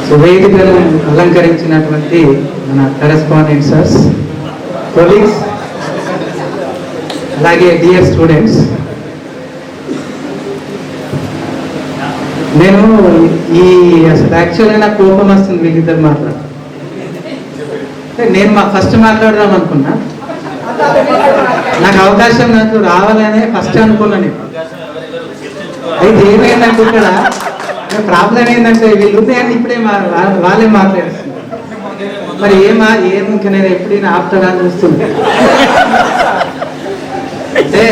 So వేదికను అలంకరించినటువంటి మన correspondents, colleagues, అలాగే డియర్ స్టూడెంట్స్, నేను అసలు యాక్చువల్గా నాకు కోపం వస్తుంది వీళ్ళిద్దరు మాట్లాడు. నేను ఫస్ట్ మాట్లాడదాం అనుకున్నా, నాకు అవకాశం నాకు రావాలనే ఫస్ట్ అనుకున్నాను. అయితే ఏమైందంటే ఇక్కడ ప్రాబ్లం ఏంటంటే వీళ్ళు ఉన్నాయని ఇప్పుడే వాళ్ళే మాట్లాడుతున్నారు. మరి ఇంకా నేను ఎప్పుడైనా ఆప్తారా చూస్తుంది. అంటే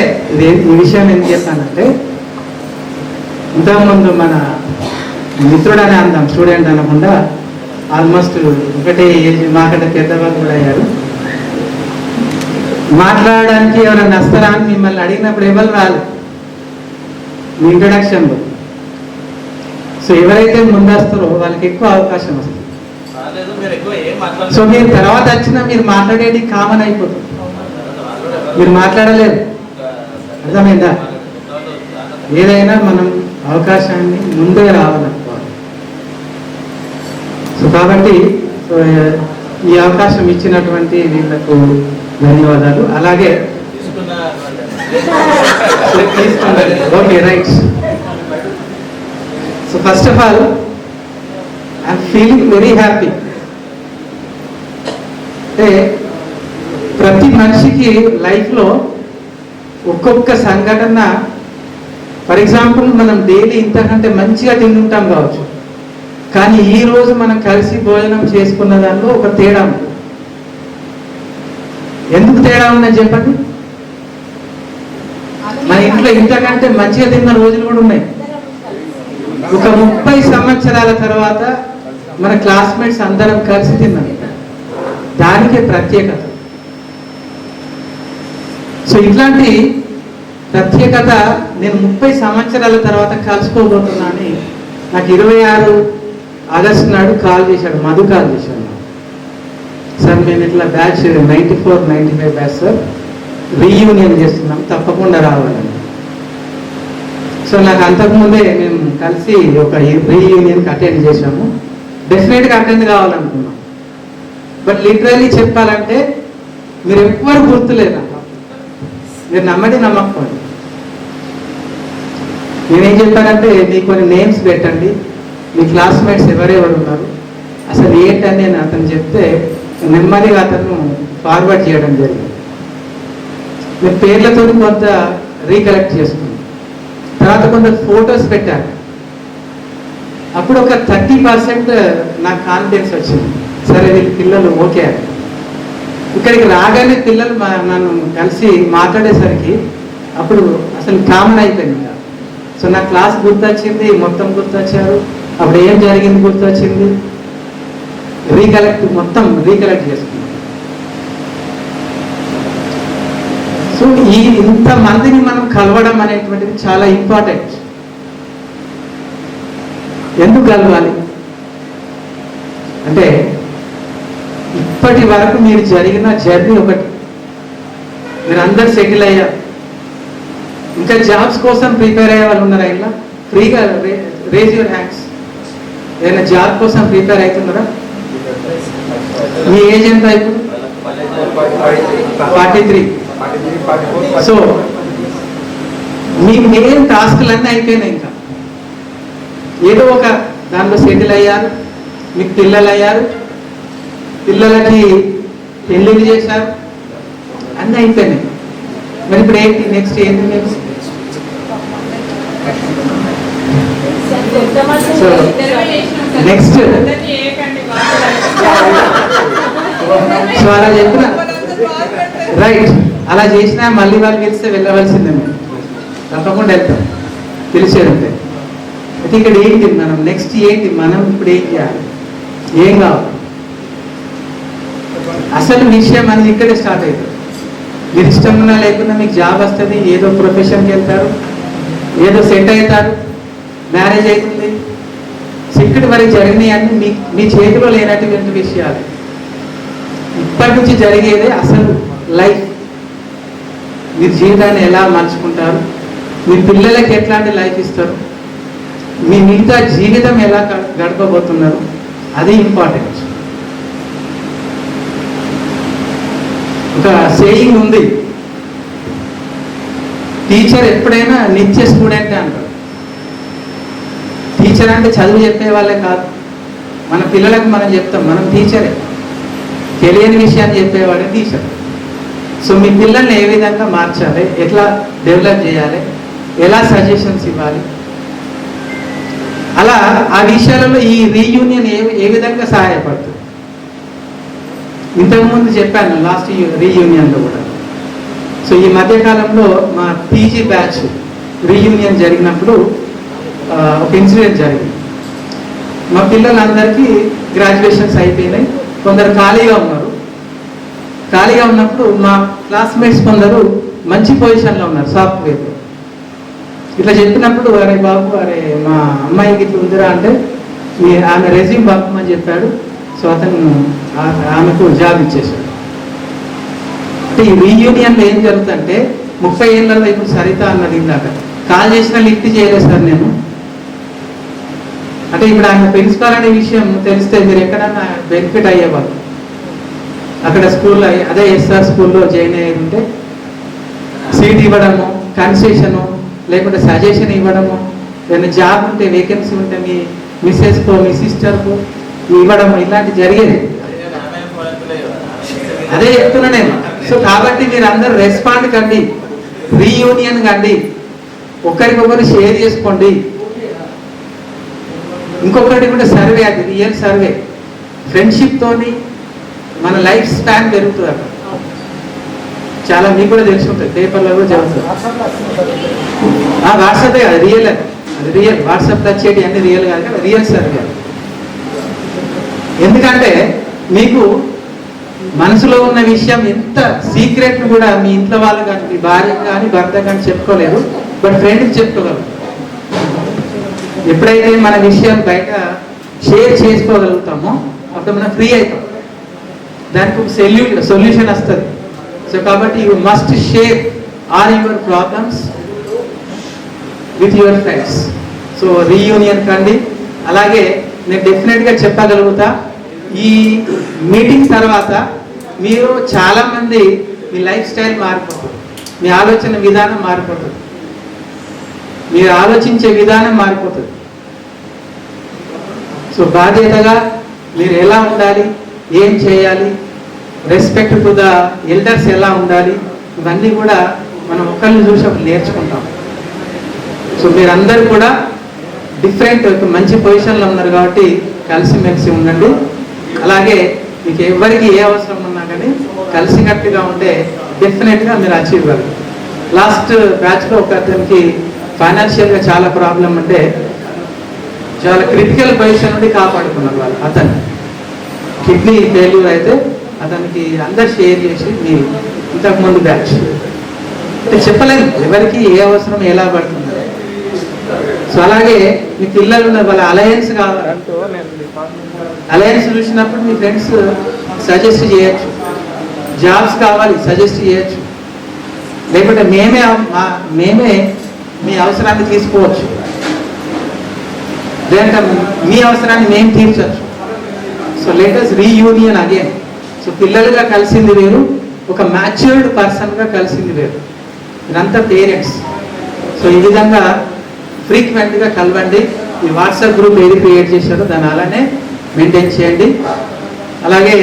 ఈ విషయం ఏం చేస్తానంటే, ఇంతకుముందు మన మిత్రుడనే అందాం, స్టూడెంట్ అనకుండా ఆల్మోస్ట్ ఒకటే ఏజ్ మాకంటే పెద్దవాళ్ళు కూడా అయ్యారు. మాట్లాడడానికి ఎవరైనా వస్తారా అని మిమ్మల్ని అడిగినప్పుడు ఎవరు రాలేదు మీ ఇంట్రొడక్షన్లో. సో ఎవరైతే ముందస్తారో వాళ్ళకి ఎక్కువ అవకాశం వస్తుంది. సో మీరు తర్వాత వచ్చినా మీరు మాట్లాడేది కామన్ అయిపోతుంది. మీరు మాట్లాడలేరు, అర్థమైందా? ఏదైనా మనం అవకాశాన్ని ముందే రావాలనుకోవాలి. సో కాబట్టి ఈ అవకాశం ఇచ్చినటువంటి వీళ్ళకు ధన్యవాదాలు. అలాగే okay, right. So first of all I'm feeling very happy. అంటే ప్రతి మనిషికి లైఫ్లో ఒక్కొక్క సంఘటన, ఫర్ ఎగ్జాంపుల్ మనం డైలీ ఇంతకంటే మంచిగా తింటుంటాం కావచ్చు, కానీ ఈ రోజు మనం కలిసి భోజనం చేసుకున్న దానిలో ఒక తేడా ఉంది. ఎందుకు తేడా ఉందని చెప్పండి. మన ఇంట్లో ఇంతకంటే మంచిగా తిన్న రోజులు కూడా ఉన్నాయి. ఒక 30 సంవత్సరాల తర్వాత మన క్లాస్మేట్స్ అందరం కలిసి తిన్నాం, దానికే ప్రత్యేకత. సో ఇట్లాంటి ప్రత్యేకత నేను 30 సంవత్సరాల తర్వాత కలుసుకోబోతున్నా అని నాకు 26 ఆగస్టు నాడు కాల్ చేశాడు, మధు కాల్ చేశాడు. సార్ మేము ఇట్లా బ్యాచ్ 94-95 బ్యాచ్ సార్ రీయూనియన్ చేస్తున్నాం, తప్పకుండా రావాలని. సో నాకు అంతకుముందే మేము కలిసి ఒక రీయూనియన్కి అటెండ్ చేశాము. డెఫినెట్గా అటెండ్ కావాలనుకున్నాం. బట్ లిటరల్లీ చెప్పాలంటే మీరు ఎవ్వరు గుర్తులేరు. మీరు నమ్మడి నమ్మకపోండి. నేనేం చెప్పానంటే మీకు కొన్ని నేమ్స్ పెట్టండి, మీ క్లాస్మేట్స్ ఎవరెవరు ఉన్నారు, అసలు ఏంటని నేను అతను చెప్తే నెమ్మదిగా అతను ఫార్వర్డ్ చేయడం జరిగింది. మీరు పేర్లతో కొంత రీకలెక్ట్ చేసుకున్నాం. తర్వాత కొంత ఫొటోస్ పెట్టారు. అప్పుడు ఒక 30% నాకు కాన్ఫిడెన్స్ వచ్చింది. సరే వీళ్ళ పిల్లలు ఓకే. ఇక్కడికి రాగానే పిల్లలు నన్ను కలిసి మాట్లాడేసరికి అప్పుడు అసలు కామన్ అయిపోయింది. సో నా క్లాస్ గుర్తొచ్చింది, మొత్తం గుర్తొచ్చారు, అప్పుడు ఏం జరిగింది గుర్తొచ్చింది, మొత్తం రీకలెక్ట్ చేసుకున్నాం. సో ఇంతమందిని మనం కలవడం అనేటువంటిది చాలా ఇంపార్టెంట్. ఎందుకు కలవాలి అంటే, ఇప్పటి వరకు మీరు జరిగిన జర్నీ ఒకటి, మీరు అందరు సెటిల్ అయ్యారు. ఇంకా జాబ్స్ కోసం ప్రిపేర్ అయ్యే వాళ్ళు ఉన్నారా? ఇలా ఫ్రీగా రేజ్ యువర్ హ్యాండ్స్. ఏదైనా జాబ్ కోసం ప్రిపేర్ అవుతున్నారా? మీ ఏజ్ ఎంత ఇప్పుడు? 43. సో మీ మెయిన్ టాస్క్లన్నీ అయిపోయినాయి. ఇంకా ఏదో ఒక దాంట్లో సెటిల్ అయ్యారు, మీకు పిల్లలు అయ్యారు, పిల్లలకి పెళ్ళిళ్ళు చేశారు, అన్నీ అయిపోయినాయి. మరి ఇప్పుడు ఏంటి నెక్స్ట్? ఏంటి నెక్స్ట్? సో నెక్స్ట్ సో అలా చెప్పిన రైట్, అలా చేసినా మళ్ళీ వాళ్ళు పిలిస్తే వెళ్ళవలసిందే. మేము తప్పకుండా వెళ్తాం, పిలిచేదంటే. అయితే ఇక్కడ ఏంటి మనం నెక్స్ట్ ఏంటి, మనం ఇప్పుడు ఏం చేయాలి, ఏం కావాలి? అసలు విషయం అనేది ఇక్కడే స్టార్ట్ అవుతుంది. మీరు ఇష్టం ఉన్నా లేకున్నా మీకు జాబ్ వస్తుంది, ఏదో ప్రొఫెషన్కి వెళ్తారు, ఏదో సెట్ అవుతారు, మ్యారేజ్ అవుతుంది. ఇక్కడి వరకు జరిగినాయి అన్ని మీ చేతిలో లేనటువంటి విషయాలు. ఇప్పటి నుంచి జరిగేదే అసలు లైఫ్. మీరు జీవితాన్ని ఎలా మలుచుకుంటారు, మీ పిల్లలకి ఎట్లాంటి లైఫ్ ఇస్తారు, మీ మిగతా జీవితం ఎలా గడపబోతున్నారు అది ఇంపార్టెంట్. ఒక సేయింగ్ ఉంది, టీచర్ ఎప్పుడైనా నిత్య స్టూడెంట్ అంటారు. టీచర్ అంటే చదువు చెప్పే వాళ్ళే కాదు, మన పిల్లలకు మనం చెప్తాం మనం టీచరే, తెలియని విషయాన్ని చెప్పేవాడే టీచర్. సో మీ పిల్లల్ని ఏ విధంగా మార్చాలి, ఎట్లా డెవలప్ చేయాలి, ఎలా సజెషన్స్ ఇవ్వాలి, అలా ఆ విషయాలలో ఈ రీయూనియన్ ఏ విధంగా సహాయపడుతుంది. ఇంతకుముందు చెప్పాను లాస్ట్ రీయూనియన్లో కూడా. సో ఈ మధ్యకాలంలో మా పీజీ బ్యాచ్ రీయూనియన్ జరిగినప్పుడు ఒక ఇన్సిడెంట్ జరిగింది. మా పిల్లలందరికీ గ్రాడ్యుయేషన్స్ అయిపోయినాయి, కొందరు ఖాళీగా ఉన్నారు. ఖాళీగా ఉన్నప్పుడు మా క్లాస్మేట్స్ కొందరు మంచి పొజిషన్లో ఉన్నారు సాఫ్ట్వేర్లో. ఇట్లా చెప్పినప్పుడు అరే బాబు అరే మా అమ్మాయికి ఇట్లా ఉందిరా అంటే ఆమె రెజ్యూమ్ పంపమని చెప్పాడు. సో అతను ఆమెకు జాబ్ ఇచ్చేసాడు. అంటే ఈ రీయూనియన్లో ఏం జరుగుతుందంటే 30 ఏళ్ళలో ఇప్పుడు సరిత అన్నది ఇందాక కాల్ చేసిన లిఫ్ట్ చేయలేదు సార్ నేను అంటే ఇప్పుడు ఆమె ప్రిన్సిపాల్ అనే విషయం తెలిస్తే మీరు ఎక్కడన్నా బెనిఫిట్ అయ్యేవాళ్ళు. అక్కడ స్కూల్లో అదే ఎస్ఆర్ స్కూల్లో జాయిన్ అయ్యేది ఉంటే సీట్ ఇవ్వడము, కన్సెషను, లేకుంటే సజెషన్ ఇవ్వడము, ఏదైనా జాబ్ ఉంటే వేకెన్సీ ఉంటే మీ మిస్సెస్కో మీ సిస్టర్కో ఇవ్వడము, ఇలాంటి జరిగేది. అదే చెప్తున్నా నేను. సో కాబట్టి మీరు అందరు రెస్పాండ్ కండి, రీయూనియన్ కండి, ఒకరికొకరు షేర్ చేసుకోండి. ఇంకొకటి కూడా సర్వే, అది రియల్ సర్వే. ఫ్రెండ్షిప్ తోని మన లైఫ్ స్పాన్ పెరుగుతుంది. అక్కడ చాలా మీకు కూడా తెలిసి ఉంటుంది, పేపర్లో కూడా చదువుతుంది. వాట్సాప్ అది రియల్, అది రియల్. వాట్సాప్లో వచ్చేటి అన్ని రియల్ కాదు కదా, రియల్ సర్వే. ఎందుకంటే మీకు మనసులో ఉన్న విషయం ఎంత సీక్రెట్ కూడా మీ ఇంట్లో వాళ్ళు కానీ మీ భార్య కానీ భర్త కానీ చెప్పుకోలేరు, బట్ ఫ్రెండ్కి చెప్పుకోగలరు. ఎప్పుడైతే మన విషయం బయట షేర్ చేసుకోగలుగుతామో అప్పుడు మనం ఫ్రీ అవుతాం, దానికి ఒక సొల్యూషన్ వస్తుంది. సో కాబట్టి you must share all your problems with your friends. So reunion కండి. అలాగే నేను డెఫినెట్గా చెప్పగలుగుతా, ఈ మీటింగ్ తర్వాత మీరు చాలామంది మీ లైఫ్ స్టైల్ మారిపోతుంది, మీ ఆలోచన విధానం మారిపోతుంది, మీరు ఆలోచించే విధానం మారిపోతుంది. సో బాధ్యతగా మీరు ఎలా ఉండాలి, ఏం చేయాలి, రెస్పెక్ట్ టు ద ఎల్డర్స్ ఎలా ఉండాలి, ఇవన్నీ కూడా మనం ఒకరిని చూసి ఒకరు నేర్చుకుంటాం. సో మీరందరూ కూడా డిఫరెంట్ మంచి పొజిషన్లో ఉన్నారు కాబట్టి కలిసిమెలిసి ఉండండి. అలాగే మీకు ఎవరికి ఏ అవసరం ఉన్నా కానీ కలిసికట్టుగా ఉంటే డెఫినెట్గా మీరు అచీవ్ కాదు. లాస్ట్ బ్యాచ్లో ఒక అతనికి ఫైనాన్షియల్గా చాలా ప్రాబ్లం అంటే చాలా క్రిటికల్ పొజిషన్ నుండి కాపాడుకున్నారు వాళ్ళు. అతను కిడ్నీ ఫెయిల్యూర్ అయితే అతనికి అందరు షేర్ చేసి మీ ఇంతకుముందు బ్యాచ్ అంటే చెప్పలేదు ఎవరికి ఏ అవసరం ఎలా పడుతుంది. సో అలాగే మీ పిల్లలు వాళ్ళ అలయన్స్ కావాలంటూ అలయన్స్ చూసినప్పుడు మీ ఫ్రెండ్స్ సజెస్ట్ చేయొచ్చు, జాబ్స్ కావాలి సజెస్ట్ చేయొచ్చు, లేకపోతే మేమే మీ అవసరాన్ని తీసుకోవచ్చు, లేదంటే మీ అవసరాన్ని మేము తీర్చవచ్చు. So latest reunion again. So పిల్లలుగా కలిసింది వేరు, ఒక మ్యాచ్యూర్డ్ పర్సన్గా కలిసింది వేరు. ఇదంతా పేరెంట్స్. సో ఈ విధంగా ఫ్రీక్వెంట్గా కలవండి. ఈ వాట్సాప్ గ్రూప్ ఏది క్రియేట్ చేశారో దాన్ని అలానే మెయింటైన్ చేయండి. అలాగే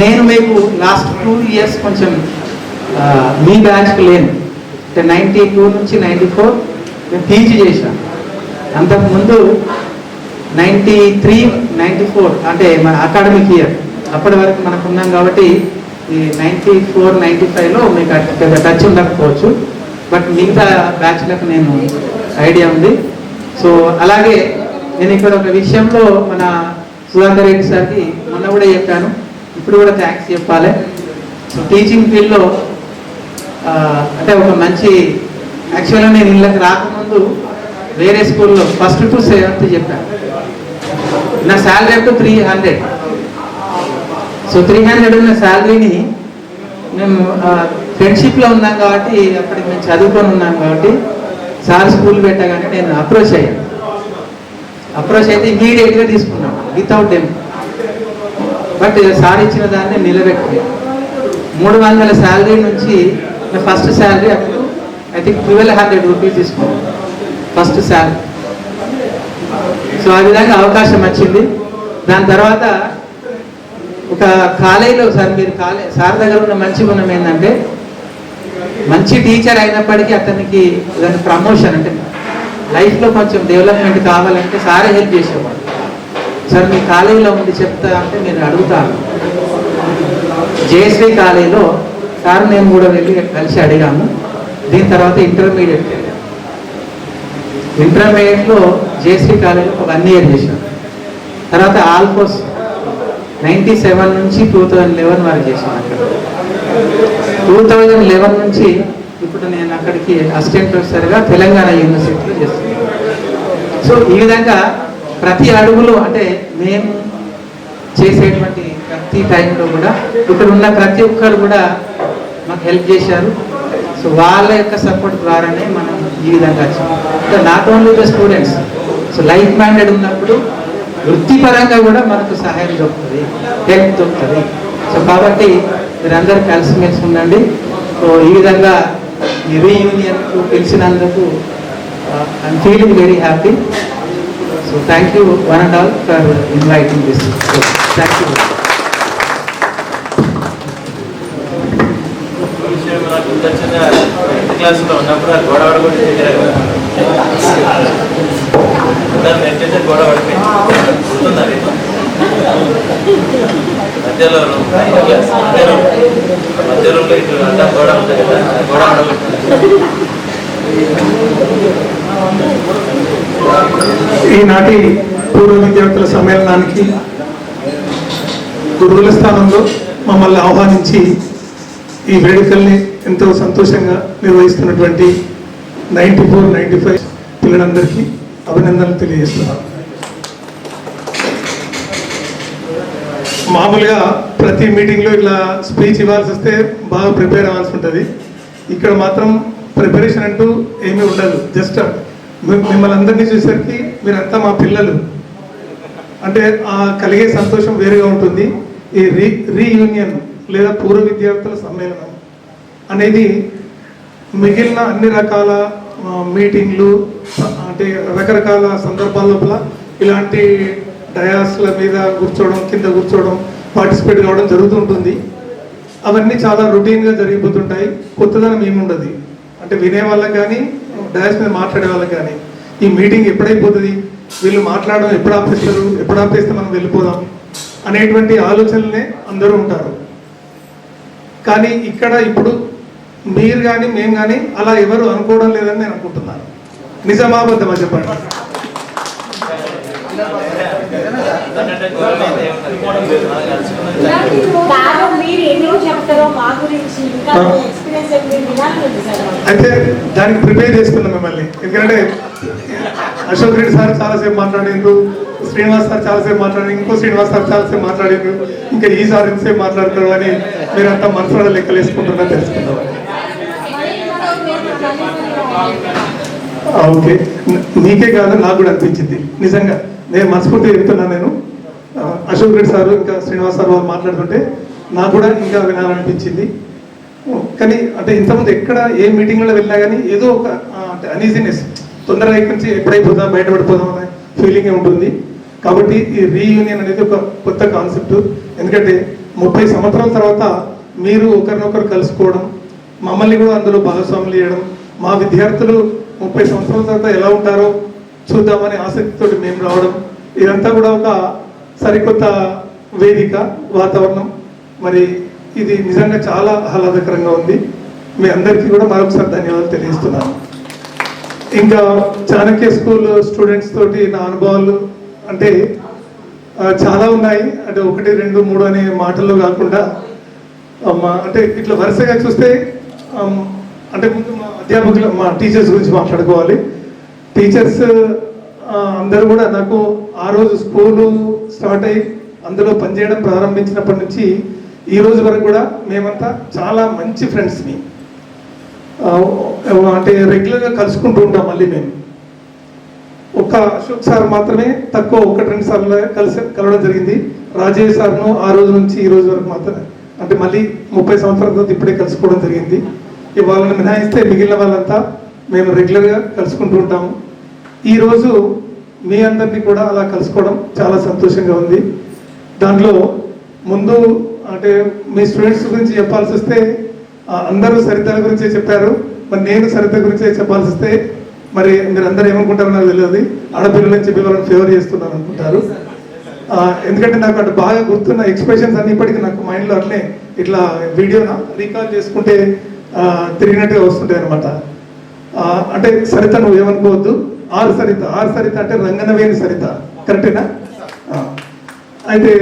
నేను మీకు లాస్ట్ 2 years కొంచెం మీ బ్యాచ్కి లేను, అంటే 92 నుంచి 94 నేను పీజీ చేశాను. అంతకుముందు 93, 94 అంటే మన అకాడమిక్ ఇయర్ అప్పటి వరకు మనకు ఉన్నాం కాబట్టి ఈ 94, 95లో మీకు పెద్ద టచ్ ఉండకపోవచ్చు, బట్ మిగతా బ్యాచ్లకు నేను ఐడియా ఉంది. సో అలాగే నేను ఇక్కడ ఒక విషయంలో మన సుధాకర్ రెడ్డి సార్కి మొన్న కూడా చెప్పాను, ఇప్పుడు కూడా థ్యాంక్స్ చెప్పాలి. సో టీచింగ్ ఫీల్డ్లో అంటే ఒక మంచి యాక్చువల్గా నేను ఇళ్ళకి రాకముందు వేరే స్కూల్లో 1st to 7th చెప్పాను. నా శాలరీ అప్ టు 300. సో 300 ఉన్న శాలరీని మేము ఫ్రెండ్షిప్లో ఉన్నాం కాబట్టి అప్పటికి మేము చదువుకొని ఉన్నాం కాబట్టి సార్ స్కూల్ పెట్టగానే నేను అప్రోచ్ అయ్యాను. అప్రోచ్ అయితే ఇమీడియట్గా తీసుకున్నాం వితౌట్ డెమ్. బట్ సార్ ఇచ్చిన దాన్ని నిలబెట్టుకున్నాం. 300 శాలరీ నుంచి ఫస్ట్ శాలరీ అప్పుడు ఐ థింక్ 1200 రూపీస్ తీసుకున్నాం ఫస్ట్ శాలరీ. సో ఆ విధంగా అవకాశం వచ్చింది. దాని తర్వాత ఒక కాలేజీలో సార్ మీరు సార్ దగ్గర ఉన్న మంచి గుణం ఏంటంటే మంచి టీచర్ అయినప్పటికీ అతనికి దాని ప్రమోషన్ అంటే లైఫ్లో కొంచెం డెవలప్మెంట్ కావాలంటే సారే హెల్ప్ చేసేవాడు. సార్ మీ కాలేజీలో ఉండి చెప్తా అంటే నేను అడుగుతాను. జయశ్రీ కాలేజీలో సార్ నేను కూడా వెళ్ళి కలిసి అడిగాము. దీని తర్వాత ఇంటర్మీడియట్లో జయశ్రీ కాలేజీలో ఒక 1 year చేశాను. తర్వాత ఆల్ఫోస్ 97 నుంచి 2011 వరకు చేశాను అక్కడ. 2011 నుంచి ఇప్పుడు నేను అక్కడికి అసిస్టెంట్ ప్రొఫెసర్గా తెలంగాణ యూనివర్సిటీలో చేస్తున్నాను. సో ఈ విధంగా ప్రతి అడుగులో అంటే మేము చేసేటువంటి ప్రతి టైంలో కూడా ఇక్కడ ఉన్న ప్రతి ఒక్కరు కూడా మాకు హెల్ప్ చేశారు. సో వాళ్ళ యొక్క సపోర్ట్ ద్వారానే మనం ఈ విధంగా వచ్చాం. Not only the students, so life minded ఉన్నప్పుడు వృత్తిపరంగా కూడా మనకు సహాయం దొరుకుతుంది, హెల్ప్ దొరుకుతుంది. సో కాబట్టి మీరందరూ కలిసిమెలిసి ఉండండి. సో ఈ విధంగా ఈ రీయూనియన్కు పిలిచినందుకు I'm feeling very happy. So thank you one and all for inviting this. Thank you. క్లాసులో ఉన్నప్పుడు ఆ గోడ గుర్తున్నారు. మధ్యలో ఇటు అంతా గోడ ఉంటుంది కదా, గోడ ఈనాటి పూర్వ విద్యార్థుల సమ్మేళనానికి గురువుల స్థానంలో మమ్మల్ని ఆహ్వానించి ఈ వేడుకల్ని ఎంతో సంతోషంగా నిర్వహిస్తున్నటువంటి 94, 95 పిల్లలందరికీ అభినందనలు తెలియజేస్తున్నాను. మామూలుగా ప్రతి మీటింగ్లో ఇట్లా స్పీచ్ ఇవ్వాల్సి వస్తే బాగా ప్రిపేర్ అవ్వాల్సి ఉంటుంది. ఇక్కడ మాత్రం ప్రిపరేషన్ అంటూ ఏమీ ఉండదు. జస్ట్ మిమ్మల్ని అందరినీ చూసేసరికి మీరంతా మా పిల్లలు అంటే కలిగే సంతోషం వేరుగా ఉంటుంది. ఈ రీయూనియన్ లేదా పూర్వ విద్యార్థుల సమ్మేళనం అనేది మిగిలిన అన్ని రకాల మీటింగ్లు అంటే రకరకాల సందర్భాల లోపల ఇలాంటి డయాస్ల మీద కూర్చోవడం, కింద కూర్చోవడం, పార్టిసిపేట్ కావడం జరుగుతుంటుంది. అవన్నీ చాలా రొటీన్గా జరిగిపోతుంటాయి. కొత్తదనం ఏముండదు. అంటే వినే వాళ్ళకి కానీ డయాస్ మీద మాట్లాడే వాళ్ళకి కానీ ఈ మీటింగ్ ఎప్పుడైపోతుంది, వీళ్ళు మాట్లాడడం ఎప్పుడు ఆపేస్తారు, ఎప్పుడు ఆపేస్తే మనం వెళ్ళిపోదాం అనేటువంటి ఆలోచనలనే అందరూ ఉంటారు. కానీ ఇక్కడ ఇప్పుడు మీరు కానీ మేము కానీ అలా ఎవరు అనుకోవడం లేదని నేను అనుకుంటున్నాను. నిజమాబద్ధమా చెప్పండి? అయితే దానికి ప్రిపేర్ చేసుకున్నాం మిమ్మల్ని. ఎందుకంటే అశోక్ రెడ్డి సార్ చాలాసేపు మాట్లాడిండ్రు, శ్రీనివాస్ సార్ చాలాసేపు మాట్లాడి, ఇంకో శ్రీనివాస్ సార్ చాలాసేపు మాట్లాడిండ్రు, ఇంకా ఈ సార్ ఎంతసేపు మాట్లాడతారు అని మీరంతా మనసులో లెక్కలు వేసుకుంటున్నా తెలుసుకుందాం. ఓకే, మీకే కాదు నాకు కూడా అనిపించింది. నిజంగా నేను మనస్ఫూర్తిగా చెప్తున్నాను. నేను అశోక్ రెడ్డి సార్ ఇంకా శ్రీనివాస్ సార్ వాళ్ళు మాట్లాడుతుంటే నాకు కూడా ఇంకా వినాలనిపించింది. కానీ అంటే ఇంతకుముందు ఎక్కడ ఏ మీటింగ్లో వెళ్ళినా కానీ ఏదో ఒక అంటే అనీజీనెస్, తొందరగా ఇక్కడి నుంచి ఎప్పుడైపోదాం బయటపడిపోదాం అనే ఫీలింగే ఉంటుంది. కాబట్టి ఈ రీయూనియన్ అనేది ఒక కొత్త కాన్సెప్ట్. ఎందుకంటే 30 సంవత్సరాల తర్వాత మీరు ఒకరినొకరు కలుసుకోవడం, మమ్మల్ని కూడా అందులో భాగస్వాములు చేయడం, మా విద్యార్థులు 30 సంవత్సరాల తర్వాత ఎలా ఉంటారో చూద్దామనే ఆసక్తితో మేము రావడం, ఇదంతా కూడా ఒక సరికొత్త వేదిక, వాతావరణం. మరి ఇది నిజంగా చాలా ఆహ్లాదకరంగా ఉంది. మీ అందరికీ కూడా మరొకసారి ధన్యవాదాలు తెలియజేస్తున్నాను. ఇంకా చాణక్య స్కూల్ స్టూడెంట్స్ తోటి నా అనుభవాలు అంటే చాలా ఉన్నాయి. అంటే 1, 2, 3 అనే మాటల్లో కాకుండా అంటే ఇట్లా వరుసగా చూస్తే అంటే ముందు మా అధ్యాపకులు, మా టీచర్స్ గురించి మాట్లాడుకోవాలి. టీచర్స్ అందరూ కూడా నాకు ఆ రోజు స్కూలు స్టార్ట్ అయ్యి అందులో పనిచేయడం ప్రారంభించినప్పటి నుంచి ఈ రోజు వరకు కూడా మేమంతా చాలా మంచి ఫ్రెండ్స్ని అంటే రెగ్యులర్గా కలుసుకుంటూ ఉంటాం. మళ్ళీ మేము ఒక అశోక్ సార్ మాత్రమే తక్కువ 1-2 సార్లు కలవడం జరిగింది. రాజేష్ సార్ను ఆ రోజు నుంచి ఈ రోజు వరకు మాత్రమే, అంటే మళ్ళీ 30 సంవత్సరాల తర్వాత ఇప్పుడే కలుసుకోవడం జరిగింది. వాళ్ళని మినహాయిస్తే మిగిలిన వాళ్ళంతా మేము రెగ్యులర్గా కలుసుకుంటూ ఉంటాము. ఈరోజు మీ అందరినీ కూడా అలా కలుసుకోవడం చాలా సంతోషంగా ఉంది. దాంట్లో ముందు అంటే మీ స్టూడెంట్స్ గురించి చెప్పాల్సి వస్తే అందరూ సరితల గురించే చెప్పారు. మరి నేను సరిత గురించే చెప్పాల్సి వస్తే మరి మీరు అందరూ ఏమనుకుంటారో నాకు తెలియదు. ఆడపిల్లలని చెప్పి వాళ్ళని ఫేవర్ చేస్తున్నాను అనుకుంటారు. ఎందుకంటే నాకు అటు బాగా గుర్తున్న ఎక్స్ప్రెషన్స్ అన్ని ఇప్పటికీ నాకు మైండ్లో అట్లే ఇట్లా వీడియోన రీకాల్ చేసుకుంటే తిరిగినట్టుగా వస్తుంటాయి అనమాట. అంటే సరిత నువ్వు ఏమనుకోవద్దు, ఆర్ సరిత అంటే రంగనవేని సరిత, కరెక్టేనా? అయితే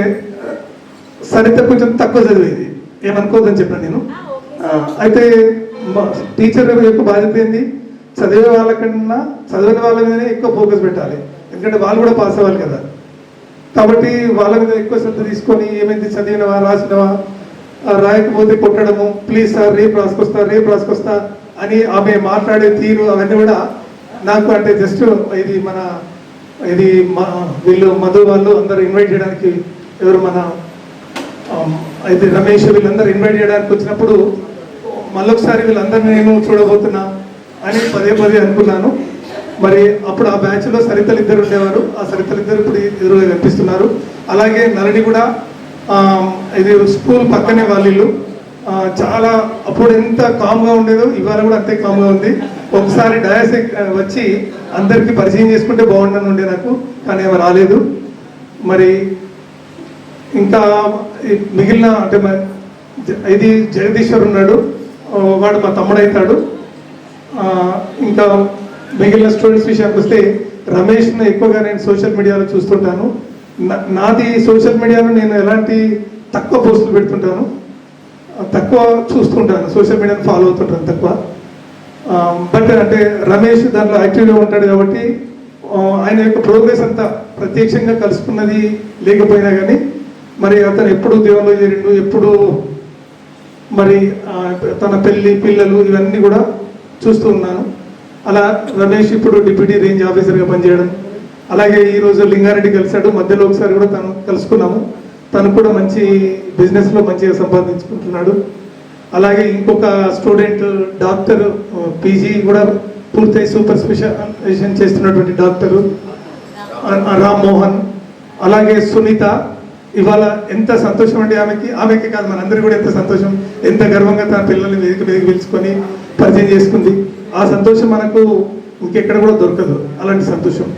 సరిత కొంచెం తక్కువ చదివేది, ఏమనుకోవద్దని చెప్పాను నేను. అయితే టీచర్ యొక్క బాధ్యత ఏంది, చదివే వాళ్ళకన్నా చదివిన వాళ్ళ మీదనే ఎక్కువ ఫోకస్ పెట్టాలి. ఎందుకంటే వాళ్ళు కూడా పాస్ అవ్వాలి కదా. కాబట్టి వాళ్ళ మీద ఎక్కువ శ్రద్ధ తీసుకొని ఏమైంది చదివినవా రాసినవా, రాయకపోతే కొట్టడము, ప్లీజ్ సార్ రేపు రాసుకొస్తా అని ఆమె మాట్లాడే తీరు అవన్నీ కూడా నాకు అంటే జస్ట్ ఇది వీళ్ళు మధు వాళ్ళు అందరూ ఇన్వైట్ చేయడానికి, ఎవరు మన అయితే రమేష్ వీళ్ళందరూ ఇన్వైట్ చేయడానికి వచ్చినప్పుడు మళ్ళొకసారి వీళ్ళందరినీ నేను చూడబోతున్నా అని పదే అనుకున్నాను. మరి అప్పుడు ఆ బ్యాచ్లో సరితలు ఇద్దరు ఉండేవారు. ఆ సరితలు ఇద్దరు ఇప్పుడు ఎదురుగా కనిపిస్తున్నారు. అలాగే నలని కూడా ఇది స్కూల్ పక్కనే వాళ్ళ ఇల్లు. చాలా అప్పుడు ఎంత కామ్గా ఉండేదో ఇవాళ కూడా అంతే కామ్గా ఉంది. ఒకసారి డయాస్ వచ్చి అందరికీ పరిచయం చేసుకుంటే బాగుండని ఉండే నాకు, కానీ ఏమో రాలేదు. మరి ఇంకా మిగిలిన అంటే ఇది జగదీశ్వర్ ఉన్నాడు, వాడు మా తమ్ముడు అవుతాడు. ఇంకా మిగిలిన స్టూడెంట్స్ విషయానికి వస్తే రమేష్ను ఎక్కువగా నేను సోషల్ మీడియాలో చూస్తుంటాను. నాది సోషల్ మీడియాలో నేను ఎలాంటి తక్కువ పోస్టులు పెడుతుంటాను, తక్కువ చూస్తుంటాను, సోషల్ మీడియాను ఫాలో అవుతుంటాను తక్కువ. బట్ అంటే రమేష్ దాంట్లో యాక్టివ్గా ఉంటాడు కాబట్టి ఆయన యొక్క ప్రోగ్రెస్ అంతా ప్రత్యక్షంగా కలుసుకున్నది లేకపోయినా కానీ మరి అతను ఎప్పుడు దేవుల్లో చేరిండు, ఎప్పుడు మరి తన పెళ్ళి పిల్లలు ఇవన్నీ కూడా చూస్తూ ఉన్నాను. అలా రమేష్ ఇప్పుడు డిప్యూటీ రేంజ్ ఆఫీసర్గా పనిచేయడం, అలాగే ఈరోజు లింగారెడ్డి కలిశాడు, మధ్యలో ఒకసారి కూడా తను కలుసుకున్నాము. తను కూడా మంచి బిజినెస్లో మంచిగా సంపాదించుకుంటున్నాడు. అలాగే ఇంకొక స్టూడెంట్ డాక్టర్ పీజీ కూడా పూర్తయి సూపర్ స్పెషలైజేషన్ చేస్తున్నటువంటి డాక్టరు రామ్మోహన్, అలాగే సునీత. ఇవాళ ఎంత సంతోషం అండి ఆమెకి కాదు మనందరికీ కూడా ఎంత సంతోషం, ఎంత గర్వంగా తన పిల్లల్ని మీదకి పిలుచుకొని పరిచయం చేసుకుంది. ఆ సంతోషం మనకు ఇంకెక్కడ కూడా దొరకదు, అలాంటి సంతోషం.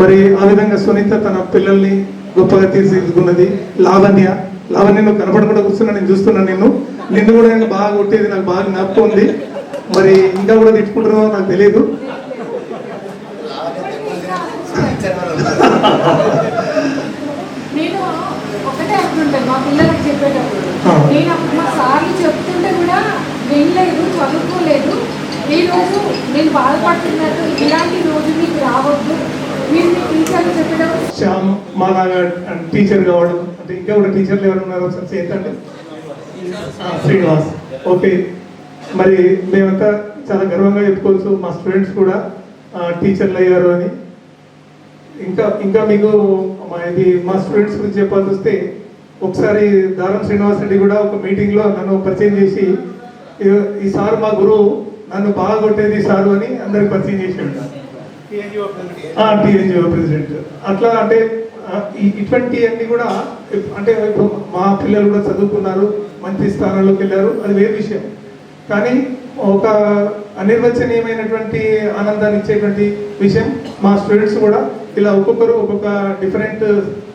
మరి ఆ విధంగా సునీత తన పిల్లల్ని గొప్పగా తీర్చిదిద్దుకున్నది. లావణ్య నువ్వు కనపడకుండా కూర్చున్నా, నేను చూస్తున్నాను నిన్ను కూడా నేను బాగా కొట్టేది నాకు బాగా జ్ఞాపకం ఉంది. మరి ఇంకా కూడా తిట్టుకుంటున్నావో నాకు తెలియదు. నేను ఒకటే అంటుంటాను మా పిల్లలకు చెప్పేటప్పుడు, నేను మా సార్లు చెప్తుంటే కూడా వినలేదు, చదువుకోలేదు. ఈ రోజు నేను బాధపడుతున్నట్టు ఇలాంటి రోజు మీకు రావద్దు, మీరు మీ టీచర్లు చెప్పేటప్పుడు. శ్యామ్ మాలాగా టీచర్ కావడం, అంటే ఇంకా కూడా టీచర్లు ఎవరు ఉన్నారు ఒకసారి ఏంటంటే శ్రీనివాస్. ఓకే, మరి మేమంతా చాలా గర్వంగా చెప్పుకోవచ్చు, మా స్టూడెంట్స్ కూడా టీచర్లు అయ్యారు అని. ఇంకా మీకు మా స్టూడెంట్స్ గురించి చెప్పాల్సి వస్తే, ఒకసారి దారం శ్రీనివాస్ రెడ్డి కూడా ఒక మీటింగ్లో నన్ను పరిచయం చేసి, ఈ సార్ మా గురువు, నన్ను బాగా కొట్టేది సారు అని అందరికి పరిచయం చేసాడు. TNGO president. అట్లా అంటే ఇటువంటి అన్ని కూడా అంటే మా పిల్లలు కూడా చదువుకున్నారు, మంచి స్థానాల్లోకి వెళ్ళారు, అది వేరే విషయం. కానీ ఒక అనిర్వచనీయమైనటువంటి ఆనందాన్ని ఇచ్చేటువంటి విషయం మా స్టూడెంట్స్ కూడా ఇలా ఒక్కొక్కరు ఒక్కొక్క డిఫరెంట్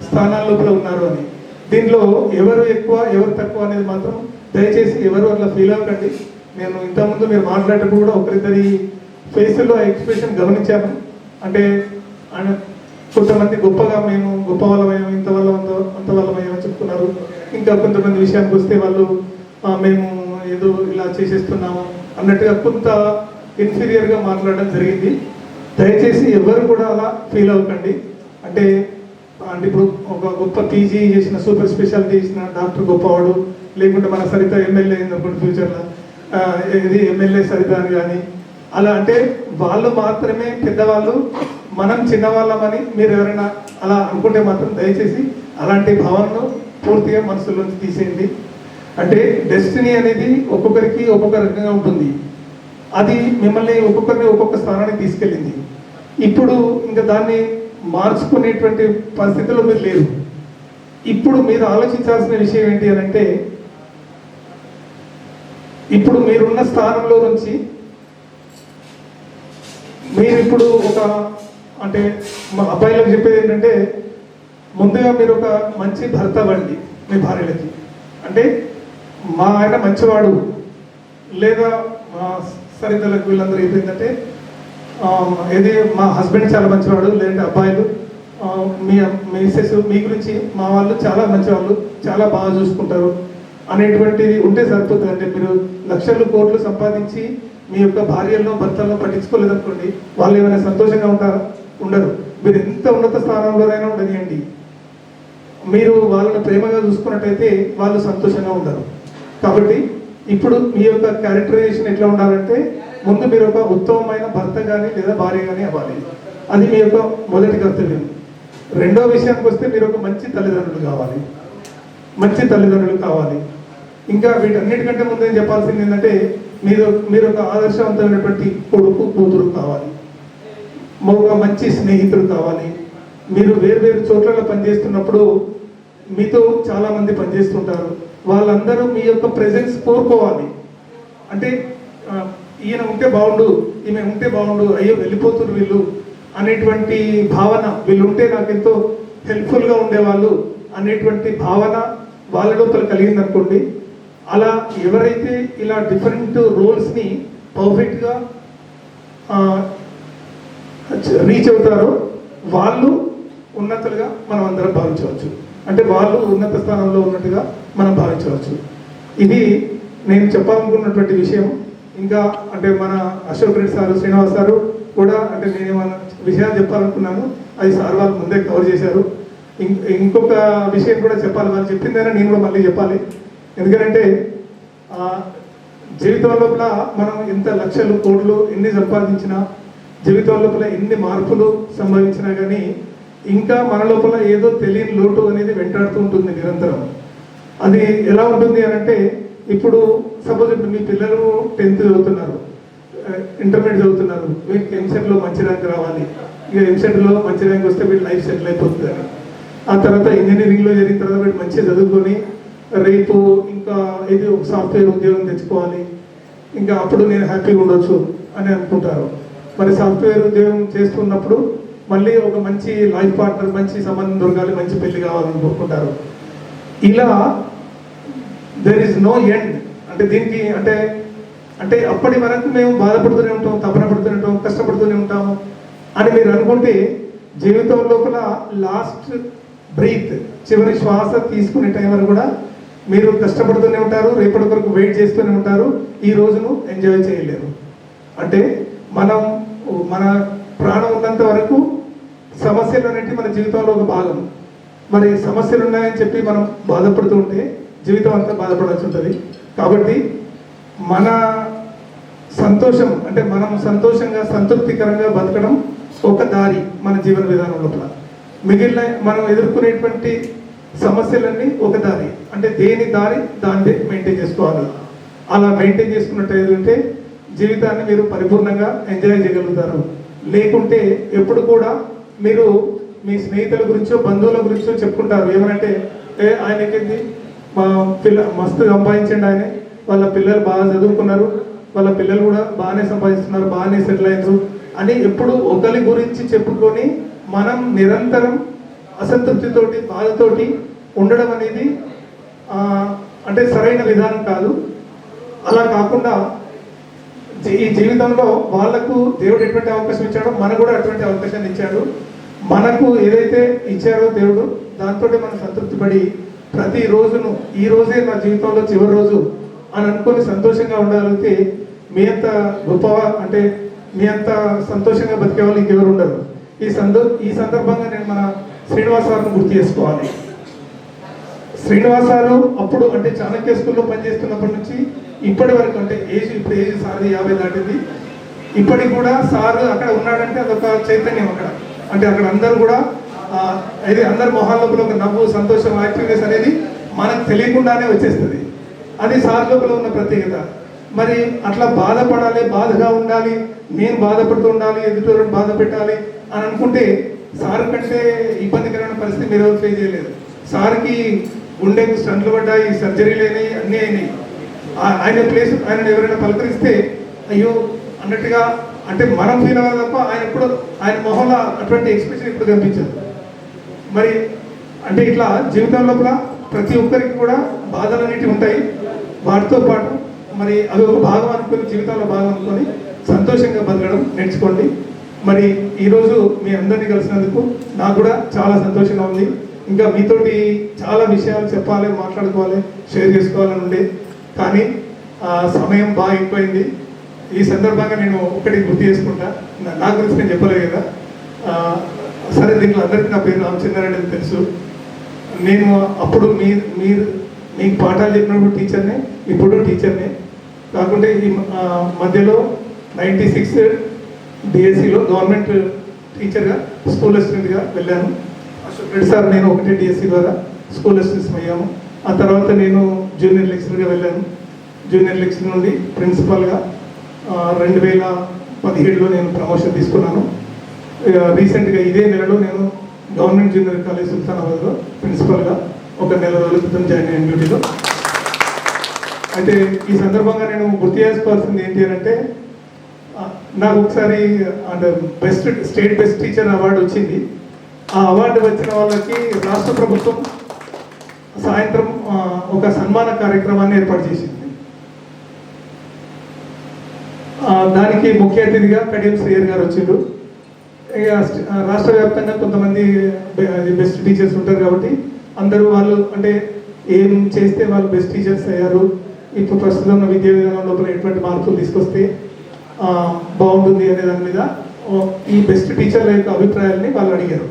స్థానాల లోపల ఉన్నారు అని. దీనిలో ఎవరు ఎక్కువ ఎవరు తక్కువ అనేది మాత్రం దయచేసి ఎవరు అట్లా ఫీల్ అవ్వకండి. నేను ఇంతకుముందు మీరు మాట్లాడేటప్పుడు కూడా ఒకరిద్దరి ఫేస్లో ఎక్స్ప్రెషన్ గమనించాను. అంటే కొంతమంది గొప్పగా మేము గొప్ప వాళ్ళమయ్యాము, ఇంత వాళ్ళమయ్యామని చెప్తున్నారు. ఇంకా కొంతమంది విషయానికి వస్తే వాళ్ళు మేము ఏదో ఇలా చేసేస్తున్నాము అన్నట్టుగా కొంత ఇన్ఫీరియర్గా మాట్లాడడం జరిగింది. దయచేసి ఎవరు కూడా అలా ఫీల్ అవ్వకండి. అంటే ఇప్పుడు ఒక గొప్ప పీజీ చేసిన సూపర్ స్పెషాలిటీ చేసిన డాక్టర్ గొప్పవాడు, లేకుంటే మన సరిత ఎమ్మెల్యే అయిందనుకోండి ఫ్యూచర్లో, ఇది ఎమ్మెల్యే సరిత అని కానీ అలా అంటే వాళ్ళు మాత్రమే పెద్దవాళ్ళు, మనం చిన్నవాళ్ళమని మీరు ఎవరైనా అలా అనుకుంటే మాత్రం దయచేసి అలాంటి భావనను పూర్తిగా మనసులోంచి తీసేయండి. అంటే డెస్టినీ అనేది ఒక్కొక్కరికి ఒక్కొక్క రకంగా ఉంటుంది. అది మిమ్మల్ని ఒక్కొక్కరిని ఒక్కొక్క స్థానానికి తీసుకెళ్ళింది. ఇప్పుడు ఇంకా దాన్ని మార్చుకునేటువంటి పరిస్థితిలో మీరు లేరు. ఇప్పుడు మీరు ఆలోచించాల్సిన విషయం ఏంటి అని అంటే, ఇప్పుడు మీరున్న స్థానంలో నుంచి మీరు ఇప్పుడు ఒక అంటే మా అబ్బాయిలకు చెప్పేది ఏంటంటే, ముందుగా మీరు ఒక మంచి భర్త అవ్వండి మీ భార్యలకి. అంటే మా ఆయన మంచివాడు, లేదా మా సరిదలకు వీళ్ళందరూ ఏంటంటే ఏది మా హస్బెండ్ చాలా మంచివాడు, లేదంటే అబ్బాయిలు మీ మిసెస్ మీ గురించి మా వాళ్ళు చాలా మంచివాళ్ళు, చాలా బాగా చూసుకుంటారు అనేటువంటిది ఉంటే సరిపోతుంది. అంటే మీరు లక్షలు కోట్లు సంపాదించి మీ యొక్క భార్యలను భర్తలను పట్టించుకోలేదనుకోండి, వాళ్ళు ఏమైనా సంతోషంగా ఉంటారా? ఉండరు. మీరు ఎంత ఉన్నత స్థానంలోనైనా ఉండనియండి, మీరు వాళ్ళని ప్రేమగా చూసుకున్నట్టయితే వాళ్ళు సంతోషంగా ఉండరు. కాబట్టి ఇప్పుడు మీ యొక్క క్యారెక్టరైజేషన్ ఎట్లా ఉండాలంటే, ముందు మీరు ఒక ఉత్తమమైన భర్త కానీ లేదా భార్య కానీ అవ్వాలి. అది మీ యొక్క మొదటి కర్తవ్యం. రెండో విషయానికి వస్తే మీరు ఒక మంచి తల్లిదండ్రులు కావాలి, మంచి తల్లిదండ్రులు కావాలి. ఇంకా వీటన్నిటికంటే ముందు నేను చెప్పాల్సింది ఏంటంటే, మీరు ఒక ఆదర్శవంతమైనటువంటి కొడుకు కూతురు కావాలి, ఒక మంచి స్నేహితుడు కావాలి. మీరు వేరు చోట్ల పనిచేస్తున్నప్పుడు మీతో చాలా మంది పనిచేస్తుంటారు, వాళ్ళందరూ మీ యొక్క ప్రెజెన్స్ కోరుకోవాలి. అంటే ఈయన ఉంటే బాగుండు, ఈమె ఉంటే బాగుండు, అయ్యో వెళ్ళిపోతున్నారు వీళ్ళు అనేటువంటి భావన, వీళ్ళు ఉంటే నాకు ఎంతో హెల్ప్ఫుల్గా ఉండేవాళ్ళు అనేటువంటి భావన వాళ్ళ లోపల కలిగిందనుకోండి. అలా ఎవరైతే ఇలా డిఫరెంట్ రోల్స్ని పర్ఫెక్ట్గా రీచ్ అవుతారో వాళ్ళు ఉన్నతులుగా మనం అందరం భావించవచ్చు. అంటే వాళ్ళు ఉన్నత స్థానంలో ఉన్నట్టుగా మనం భావించవచ్చు. ఇది నేను చెప్పాలనుకున్నటువంటి విషయం. ఇంకా అంటే మన అశోక్ రెడ్డి సారు, శ్రీనివాస్ సారు కూడా అంటే నేను ఏమైనా విషయాలు చెప్పాలనుకున్నాను, అది సార్ వాళ్ళు ముందే కవర్ చేశారు. ఇంకొక విషయం కూడా చెప్పాలి, వాళ్ళు చెప్పిందైనా నేను కూడా మళ్ళీ చెప్పాలి. ఎందుకంటే జీవితం లోపల మనం ఎంత లక్షలు కోట్లు ఎన్ని సంపాదించినా, జీవితం లోపల ఎన్ని మార్పులు సంభవించినా కానీ ఇంకా మన లోపల ఏదో తెలియని లోటు అనేది వెంటాడుతూ ఉంటుంది నిరంతరం. అది ఎలా ఉంటుంది అని అంటే, ఇప్పుడు సపోజ్ ఇప్పుడు మీ పిల్లలు 10th చదువుతున్నారు, ఇంటర్మీడియట్ చదువుతున్నారు, వీళ్ళకి ఎంసెట్లో మంచి ర్యాంక్ రావాలి, ఇక ఎంసెట్లో మంచి ర్యాంక్ వస్తే వీళ్ళు లైఫ్ సెటిల్ అయిపోతుంది అని. ఆ తర్వాత ఇంజనీరింగ్లో జరిగిన తర్వాత వీళ్ళు మంచిగా చదువుకొని రేపు ఇంకా ఇది ఒక సాఫ్ట్వేర్ ఉద్యోగం తెచ్చుకోవాలి, ఇంకా అప్పుడు నేను హ్యాపీగా ఉండొచ్చు అని అనుకుంటారు. మరి సాఫ్ట్వేర్ ఉద్యోగం చేస్తున్నప్పుడు మళ్ళీ ఒక మంచి లైఫ్ పార్ట్నర్, మంచి సంబంధం దొరకాలి, మంచి పెళ్లి కావాలని కోరుకుంటారు. ఇలా దేర్ ఇస్ నో ఎండ్. అంటే దీనికి అంటే అంటే అప్పటి వరకు మేము బాధపడుతూనే ఉంటాం, తపన పడుతూనే ఉంటాం, కష్టపడుతూనే ఉంటాము అని మీరు అనుకుంటే, జీవితం లోపల లాస్ట్ బ్రీత్, చివరి శ్వాస తీసుకునే టైం వరకు కూడా మీరు కష్టపడుతూనే ఉంటారు, రేపటి వరకు వెయిట్ చేస్తూనే ఉంటారు, ఈ రోజును ఎంజాయ్ చేయలేరు. అంటే మనం మన ప్రాణం ఉన్నంత వరకు సమస్యలు అనేవి మన జీవితంలో ఒక భాగం. మరి సమస్యలు ఉన్నాయని చెప్పి మనం బాధపడుతూ ఉంటే జీవితం అంతా బాధపడాల్సి ఉంటుంది. కాబట్టి మన సంతోషం అంటే మనం సంతోషంగా సంతృప్తికరంగా బతకడం ఒక దారి మన జీవన విధానం లోపల. మిగిలిన మనం ఎదుర్కొనేటువంటి సమస్యలన్నీ ఒక దారి. అంటే దేని దారి దాన్ని మెయింటైన్ చేసుకోవాలి. అలా మెయింటైన్ చేసుకున్నట్టయితే జీవితాన్ని మీరు పరిపూర్ణంగా ఎంజాయ్ చేయగలుగుతారు. లేకుంటే ఎప్పుడు కూడా మీరు మీ స్నేహితుల గురించో బంధువుల గురించో చెప్పుకుంటారు. ఏమనంటే ఆయనకేంది మా మస్తు సంపాదించండి, ఆయన వాళ్ళ పిల్లలు బాగా చదువుకున్నారు, వాళ్ళ పిల్లలు కూడా బాగానే సంపాదిస్తున్నారు, బాగానే సెటిల్ అయ్యారు అని ఎప్పుడు ఒకరి గురించి చెప్పుకొని మనం నిరంతరం అసంతృప్తితోటి బాధతోటి ఉండడం అనేది అంటే సరైన విధానం కాదు. అలా కాకుండా ఈ జీవితంలో వాళ్లకు దేవుడు ఎటువంటి అవకాశం ఇచ్చాడో మనకు కూడా అటువంటి అవకాశాన్ని ఇచ్చాడు. మనకు ఏదైతే ఇచ్చారో దేవుడు, దాంతో మనం సంతృప్తి పడి ప్రతి రోజును ఈ రోజే నా జీవితంలో చివరి రోజు అని అనుకొని సంతోషంగా ఉండగలిగితే మీ అంత గొప్పవా అంటే మీ అంత సంతోషంగా బతికే వాళ్ళు ఇంకెవరు ఉండరు. ఈ సందర్భంగా నేను మన శ్రీనివాస్ సార్ను గుర్తు చేసుకోవాలి. శ్రీనివాస్ సారు అప్పుడు అంటే చాణక్య స్కూల్లో పనిచేస్తున్నప్పటి నుంచి ఇప్పటి వరకు అంటే ఇప్పుడు ఏజ్ సార్ది 50 దాటింది. ఇప్పటికి కూడా సార్ అక్కడ ఉన్నాడంటే అదొక చైతన్యం అక్కడ. అంటే అక్కడ అందరూ కూడా అది అందరి మొహాల లోపల ఒక నవ్వు, సంతోషం, యాక్టివ్నెస్ అనేది మనకు తెలియకుండానే వచ్చేస్తుంది. అది సార్ లోపల ఉన్న ప్రత్యేకత. మరి అట్లా బాధపడాలి, బాధగా ఉండాలి, నేను బాధపడుతూ ఉండాలి, ఎదుటి బాధ పెట్టాలి అని అనుకుంటే సార్ కంటే ఇబ్బందికరమైన పరిస్థితి మీరు ఎవరు ఫేస్ చేయలేదు. సార్కి గుండెకు స్టంట్లు పడ్డాయి, సర్జరీలు అయినాయి, అన్నీ అయినాయి. ఆయన ప్లేస్ ఆయన ఎవరైనా పలకరిస్తే అయ్యో అన్నట్టుగా అంటే మనం ఫీల్ అవ్వాలి తప్ప ఆయన ఎప్పుడు ఆయన మొహంలో అటువంటి ఎక్స్ప్రెషన్ ఇప్పుడు కనిపించదు. మరి అంటే ఇట్లా జీవితం లోపల ప్రతి ఒక్కరికి కూడా బాధలు అనేవి ఉంటాయి. వాటితో పాటు మరి అవి ఒక భాగం అనుకొని, జీవితంలో భాగం అనుకొని సంతోషంగా బతకడం నేర్చుకోండి. మరి ఈరోజు మీ అందరినీ కలిసినందుకు నాకు కూడా చాలా సంతోషంగా ఉంది. ఇంకా మీతోటి చాలా విషయాలు చెప్పాలి, మాట్లాడుకోవాలి, షేర్ చేసుకోవాలని ఉండే, కానీ సమయం బాగా ఎక్కువైంది. ఈ సందర్భంగా నేను ఒకటి గుర్తు చేసుకుంటా, నా గురించి నేను చెప్పలేదు కదా. సరే, దీంట్లో అందరికీ నా పేరు రామచంద్రారెడ్డి అని తెలుసు. నేను అప్పుడు మీకు పాఠాలు చెప్పినప్పుడు టీచర్నే, ఇప్పుడు టీచర్నే. కాకుంటే ఈ మధ్యలో 96 డిఎస్సిలో గవర్నమెంట్ టీచర్గా, స్కూల్ అసిస్టెంట్గా వెళ్ళాను. అశోక్ సార్ నేను ఒకటే డిఎస్సి ద్వారా స్కూల్ అసిస్టెంట్స్ అయ్యాము. ఆ తర్వాత నేను జూనియర్ లెక్చరర్గా వెళ్ళాను. జూనియర్ లెక్చరర్ నుండి ప్రిన్సిపాల్గా 2017లో నేను ప్రమోషన్ తీసుకున్నాను. రీసెంట్గా ఇదే నెలలో నేను గవర్నమెంట్ జూనియర్ కాలేజ్ సుల్తానాబాద్లో ప్రిన్సిపల్గా ఒక నెల రోజుల క్రితం జాయిన్ అయ్యాను డ్యూటీలో. అయితే ఈ సందర్భంగా నేను గుర్తు చేసుకోవాల్సింది ఏంటి అంటే, నాకు ఒకసారి అంటే స్టేట్ బెస్ట్ టీచర్ అవార్డు వచ్చింది. ఆ అవార్డు వచ్చిన వాళ్ళకి రాష్ట్ర ప్రభుత్వం సాయంత్రం ఒక సన్మాన కార్యక్రమాన్ని ఏర్పాటు చేసింది. దానికి ముఖ్య అతిథిగా కడియం శ్రీయర్ గారు వచ్చిండ్రు. ఇక రాష్ట్ర వ్యాప్తంగా కొంతమంది బెస్ట్ టీచర్స్ ఉంటారు కాబట్టి అందరూ వాళ్ళు అంటే ఏం చేస్తే వాళ్ళు బెస్ట్ టీచర్స్ అయ్యారు, ఇప్పుడు ప్రస్తుతం ఉన్న విద్యా విధానం లోపల ఎటువంటి మార్పులు తీసుకొస్తే బాగుంటుంది అనే దాని మీద ఈ బెస్ట్ టీచర్ల యొక్క అభిప్రాయాలని వాళ్ళు అడిగారు.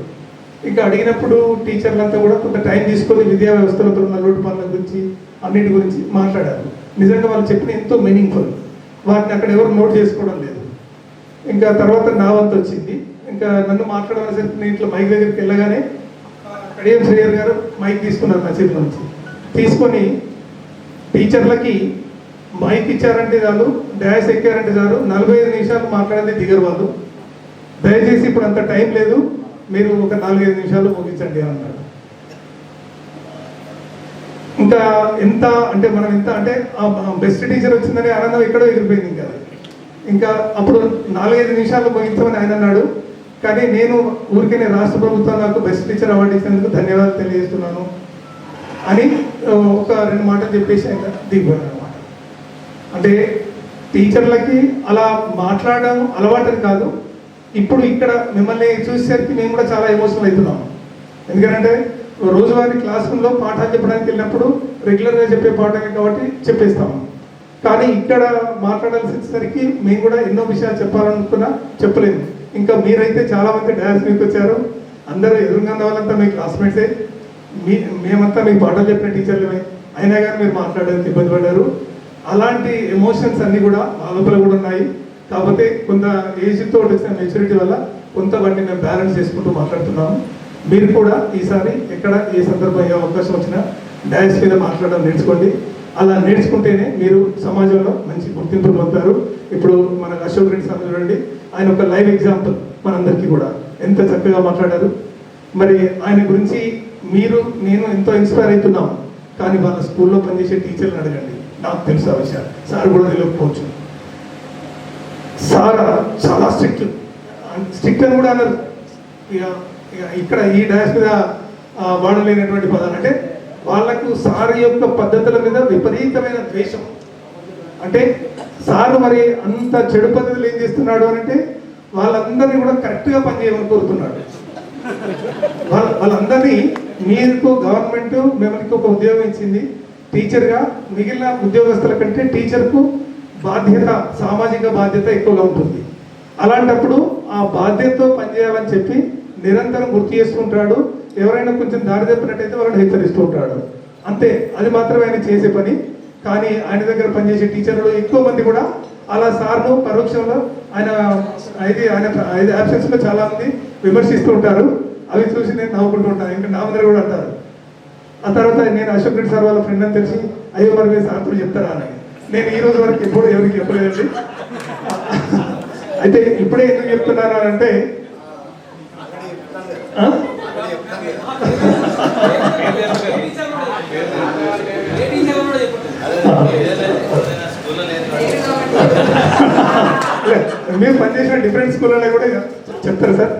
ఇంకా అడిగినప్పుడు టీచర్లంతా కూడా కొంత టైం తీసుకొని విద్యా వ్యవస్థలో ఉన్న లోటు పనుల గురించి అన్నిటి గురించి మాట్లాడారు. నిజంగా వాళ్ళు చెప్పిన ఎంతో మీనింగ్ఫుల్. వాటిని అక్కడ ఎవరు నోట్ చేసుకోవడం లేదు. ఇంకా తర్వాత నా వంతు వచ్చింది. ఇంకా నన్ను మాట్లాడవలసరికి నేను ఇట్లా మైక్ దగ్గరికి వెళ్ళగానే కడియం శ్రీయర్ గారు మైక్ తీసుకున్నారు నా చేతి నుంచి. తీసుకొని టీచర్లకి మైక్ ఇచ్చారంటే చాలు, డాష్ ఎక్కారంటే చాలు, 45 నిమిషాలు మాట్లాడేది దిగరు వాళ్ళు. దయచేసి ఇప్పుడు అంత టైం లేదు, మీరు ఒక 4-5 నిమిషాలు ముగించండి అన్నాడు. ఇంకా ఎంత అంటే మనం ఎంత అంటే బెస్ట్ టీచర్ వచ్చిందని ఆనందం ఎక్కడో ఎగిరిపోయింది. ఇంకా అప్పుడు 4-5 నిమిషాలు ముగించమని ఆయన అన్నాడు. కానీ నేను ఊరికే రాష్ట్ర ప్రభుత్వం నాకు బెస్ట్ టీచర్ అవార్డు ఇచ్చినందుకు ధన్యవాదాలు తెలియజేస్తున్నాను అని ఒక 2 మాటలు చెప్పేసి ఆయన దిగిపోయాను అనమాట. అంటే టీచర్లకి అలా మాట్లాడడం అలవాటు కాదు. ఇప్పుడు ఇక్కడ మిమ్మల్ని చూసేసరికి మేము కూడా చాలా ఎమోషనల్ అవుతున్నాం. ఎందుకంటే రోజువారీ క్లాస్ రూమ్లో పాఠాలు చెప్పడానికి వెళ్ళినప్పుడు రెగ్యులర్గా చెప్పే పాఠమే కాబట్టి చెప్పేస్తాము. కానీ ఇక్కడ మాట్లాడాల్సేసరికి మేము కూడా ఎన్నో విషయాలు చెప్పాలనుకున్నా చెప్పలేము. ఇంకా మీరైతే చాలామంది డ్యాన్స్ మీకు వచ్చారు, అందరూ ఎదురుగా వాళ్ళంతా మీ క్లాస్మేట్సే, మేమంతా మీకు పాఠాలు చెప్పిన టీచర్లమే, అయినా కానీ మీరు మాట్లాడడానికి ఇబ్బంది పడ్డారు. అలాంటి ఎమోషన్స్ అన్నీ కూడా మా లోపల కూడా ఉన్నాయి. కాకపోతే కొంత ఏజ్తో వచ్చిన మెచ్యూరిటీ వల్ల కొంత వాటిని మేము బ్యాలెన్స్ చేసుకుంటూ మాట్లాడుతున్నాము. మీరు కూడా ఈసారి ఎక్కడ ఏ సందర్భం ఏ అవకాశం వచ్చినా డాన్స్ మీద మాట్లాడడం నేర్చుకోండి. అలా నేర్చుకుంటేనే మీరు సమాజంలో మంచి గుర్తింపు పొందుతారు. ఇప్పుడు మన అశోక్ రెడ్డి సార్ చూడండి, ఆయన ఒక లైవ్ ఎగ్జాంపుల్ మనందరికీ కూడా ఎంత చక్కగా మాట్లాడారు. మరి ఆయన గురించి మీరు నేను ఎంతో ఇన్స్పైర్ అవుతున్నాం. కానీ వాళ్ళ స్కూల్లో పనిచేసే టీచర్ని అడగండి, నాకు తెలుసు ఆ విషయాలు, సార్ కూడా తెలియకపోవచ్చు. సార్ చాలా స్ట్రిక్ట్ అని కూడా అన్నారు. ఇక్కడ ఈ డాష్ మీద వాడలేనటువంటి పదాలు అంటే వాళ్ళకు సార్ యొక్క పద్ధతుల మీద విపరీతమైన ద్వేషం. అంటే సార్ మరి అంత చెడు పద్ధతులు ఏం చేస్తున్నాడు అని అంటే వాళ్ళందరినీ కూడా కరెక్ట్గా పనిచేయమని కోరుతున్నాడు. వాళ్ళందరినీ మీకు గవర్నమెంట్ మిమ్మల్ని ఒక ఉద్యోగం ఇచ్చింది టీచర్గా, మిగిలిన ఉద్యోగస్తుల కంటే టీచర్కు బాధ్యత, సామాజిక బాధ్యత ఎక్కువగా ఉంటుంది. అలాంటప్పుడు ఆ బాధ్యతతో పనిచేయాలని చెప్పి నిరంతరం గుర్తు చేసుకుంటాడు. ఎవరైనా కొంచెం దారి తప్పినట్టయితే వాళ్ళని హెచ్చరిస్తూ ఉంటాడు. అంతే, అది మాత్రమే ఆయన చేసే పని. కానీ ఆయన దగ్గర పనిచేసే టీచర్లు ఎక్కువ మంది కూడా అలా సార్ను పరోక్షంలో ఆయన ఐదు యాబ్సెన్స్లో చాలా మంది విమర్శిస్తూ ఉంటారు. అవి చూసి నేను నవ్వుకుంటూ ఉంటాను. ఇంకా నా ముందర కూడా అంటారు. ఆ తర్వాత నేను అశోక్ రెడ్డి సార్ వాళ్ళ ఫ్రెండ్ అని తెలిసి అయ్యో మరి మీరు సార్తో చెప్తారా అని నేను ఈ రోజు వరకు ఎప్పుడు ఎవరికి చెప్పలేదండి. అయితే ఇప్పుడే ఎందుకు చెప్తున్నాను అంటే మీరు పనిచేసిన డిఫరెంట్ స్కూళ్ళలో కూడా చెప్తారు సార్.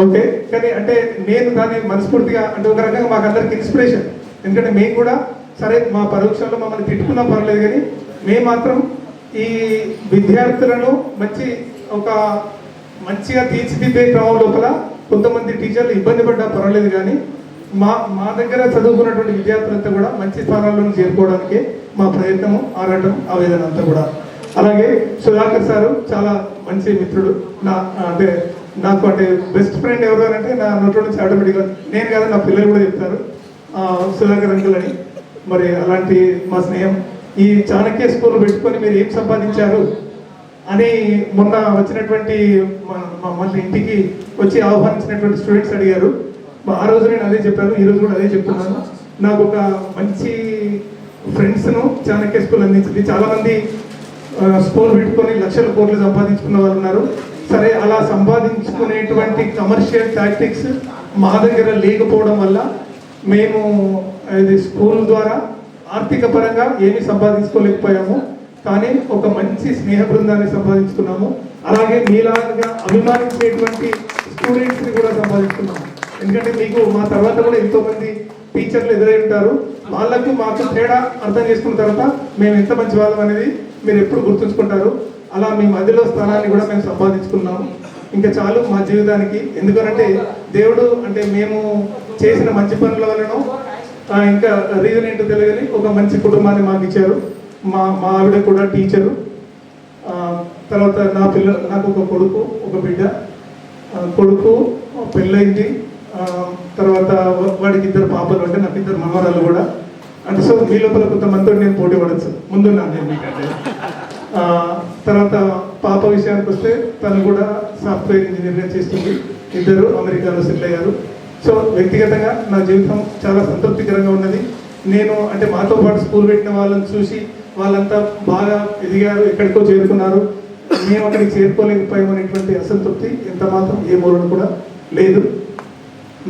ఓకే, కానీ అంటే నేను దాన్ని మనస్ఫూర్తిగా అంటే ఒక రకంగా మాకు అందరికి ఇన్స్పిరేషన్. ఎందుకంటే మేము కూడా సరే మా పరోక్షంలో మమ్మల్ని తిట్టుకున్నా పర్లేదు, కానీ మేము మాత్రం ఈ విద్యార్థులను మంచిగా తీర్చిదిద్దే క్రమం లోపల కొంతమంది టీచర్లు ఇబ్బంది పడ్డా పర్వాలేదు, కానీ మా దగ్గర చదువుకున్నటువంటి విద్యార్థులంతా కూడా మంచి స్థానాల్లో చేరుకోవడానికి మా ప్రయత్నము, ఆరాటం, ఆవేదన అంతా కూడా. అలాగే సుధాకర్ సారు చాలా మంచి మిత్రుడు. నాకు అంటే బెస్ట్ ఫ్రెండ్ ఎవరు అంటే నా నోట్లో నుంచి ఆటోమేటిక్గా నేను కాదు నా పిల్లలు కూడా చెప్తారు సుధాకర్ అంకుల్ అని. మరి అలాంటి మా స్నేహం ఈ చాణక్య స్కూల్ పెట్టుకొని మీరు ఏం సంపాదించారు అని మొన్న వచ్చినటువంటి మళ్ళీ ఇంటికి వచ్చి ఆహ్వానించినటువంటి స్టూడెంట్స్ అడిగారు. ఆ రోజు నేను అదే చెప్పాను, ఈ రోజు కూడా అదే చెప్తున్నాను. నాకు ఒక మంచి ఫ్రెండ్స్ను చాణక్య స్కూల్ అందించింది. చాలామంది స్కూల్ పెట్టుకొని లక్షల కోట్లు సంపాదించుకున్న వాళ్ళు ఉన్నారు. సరే, అలా సంపాదించుకునేటువంటి కమర్షియల్ టాక్టిక్స్ మా దగ్గర లేకపోవడం వల్ల మేము ఇది స్కూల్ ద్వారా ఆర్థిక పరంగా ఏమీ సంపాదించుకోలేకపోయాము, కానీ ఒక మంచి స్నేహ బృందాన్ని సంపాదించుకున్నాము. అలాగే మీలాగా అభిమానించేటువంటి స్టూడెంట్స్ని కూడా సంపాదించుకున్నాము. ఎందుకంటే మీకు మా తర్వాత కూడా ఎంతోమంది టీచర్లు ఎదురై ఉంటారు. వాళ్ళకు మాకు తేడా అర్థం చేసుకున్న తర్వాత మేము ఎంత మంచి వాళ్ళం అనేది మీరు ఎప్పుడు గుర్తుంచుకుంటారు. అలా మీ మధ్యలో స్థానాన్ని కూడా మేము సంపాదించుకున్నాము. ఇంకా చాలు మా జీవితానికి. ఎందుకనంటే దేవుడు అంటే మేము చేసిన మంచి పనుల వలన ఇంకా రీజన్ ఏంటో తెలియని ఒక మంచి కుటుంబాన్ని మాకు ఇచ్చారు. మా ఆవిడ కూడా టీచరు. తర్వాత నాకు ఒక కొడుకు, ఒక బిడ్డ. కొడుకు పెళ్ళైంది. తర్వాత వాడికి 2 పాపలు ఉంటే నాకు 2 మనవరాలు కూడా. అంటే సో మీ లోపల కొంతమందితో నేను పోటీ పడచ్చు ముందున్నాను నేను మీకంటే. తర్వాత పాప విషయానికి వస్తే తను కూడా సాఫ్ట్వేర్ ఇంజనీర్గా చేస్తుంది. 2 అమెరికాలో సెటిల్ అయ్యారు. సో వ్యక్తిగతంగా నా జీవితం చాలా సంతృప్తికరంగా ఉన్నది. నేను అంటే మాతో పాటు స్కూల్ పెట్టిన వాళ్ళని చూసి వాళ్ళంతా బాగా ఎదిగారు, ఎక్కడికో చేరుకున్నారు. మేము అక్కడికి చేరుకోలేకపోయామనేటువంటి అసంతృప్తి ఎంత మాత్రం ఏ మూలను కూడా లేదు.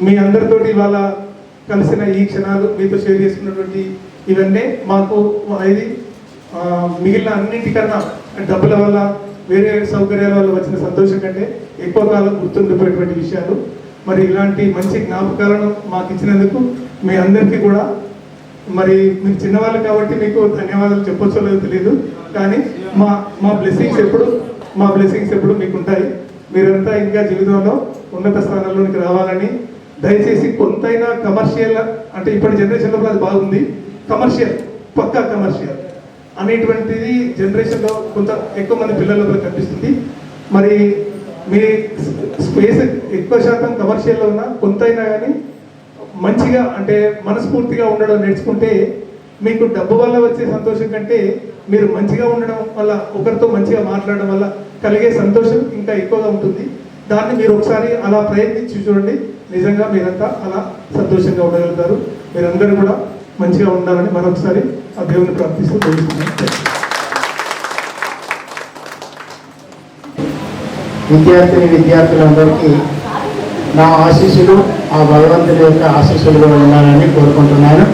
మీ అందరితోటి ఇవాళ కలిసిన ఈ క్షణాలు, మీతో షేర్ చేసుకున్నటువంటి ఇవన్నీ మాకు ఇది మిగిలిన అన్నింటికన్నా డబ్బుల వల్ల వేరే సౌకర్యాల వల్ల వచ్చిన సంతోషం కంటే ఎక్కువ కాలం గుర్తుండిపోయేటువంటి విషయాలు. మరి ఇలాంటి మంచి జ్ఞాపకాలను మాకు ఇచ్చినందుకు మీ అందరికీ కూడా, మరి మీరు చిన్నవాళ్ళు కాబట్టి మీకు ధన్యవాదాలు చెప్పొచ్చో లేదో తెలియదు, కానీ మా బ్లెస్సింగ్స్ ఎప్పుడు మీకు ఉంటాయి. మీరంతా ఇంకా జీవితంలో ఉన్నత స్థానాల్లోనికి రావాలని, దయచేసి కొంతైనా కమర్షియల్ అంటే ఇప్పటి జనరేషన్లో అది బాగుంది, కమర్షియల్ పక్కా కమర్షియల్ అనేటువంటిది జనరేషన్లో కొంత ఎక్కువ మంది పిల్లల్లో కనిపిస్తుంది. మరి మీ స్పేస్ ఎక్కువ శాతం కమర్షియల్లో ఉన్న కొంతైనా కానీ మంచిగా అంటే మనస్ఫూర్తిగా ఉండడం నేర్చుకుంటే మీకు డబ్బు వల్ల వచ్చే సంతోషం కంటే మీరు మంచిగా ఉండడం వల్ల, ఒకరితో మంచిగా మాట్లాడడం వల్ల కలిగే సంతోషం ఇంకా ఎక్కువగా ఉంటుంది. దాన్ని మీరు ఒకసారి అలా ప్రయత్నించి చూడండి. నిజంగా మీరంతా అలా సంతోషంగా ఉండగలుగుతారు. మీరందరూ కూడా మంచిగా ఉండాలని మరొకసారి ఆ దేవుని ప్రార్థిస్తూ తెలుసుకున్నాను. విద్యార్థులందరికీ నా ఆశీస్సులు, ఆ భగవంతుని యొక్క ఆశీస్సులు కూడా ఉండాలని కోరుకుంటున్నాను.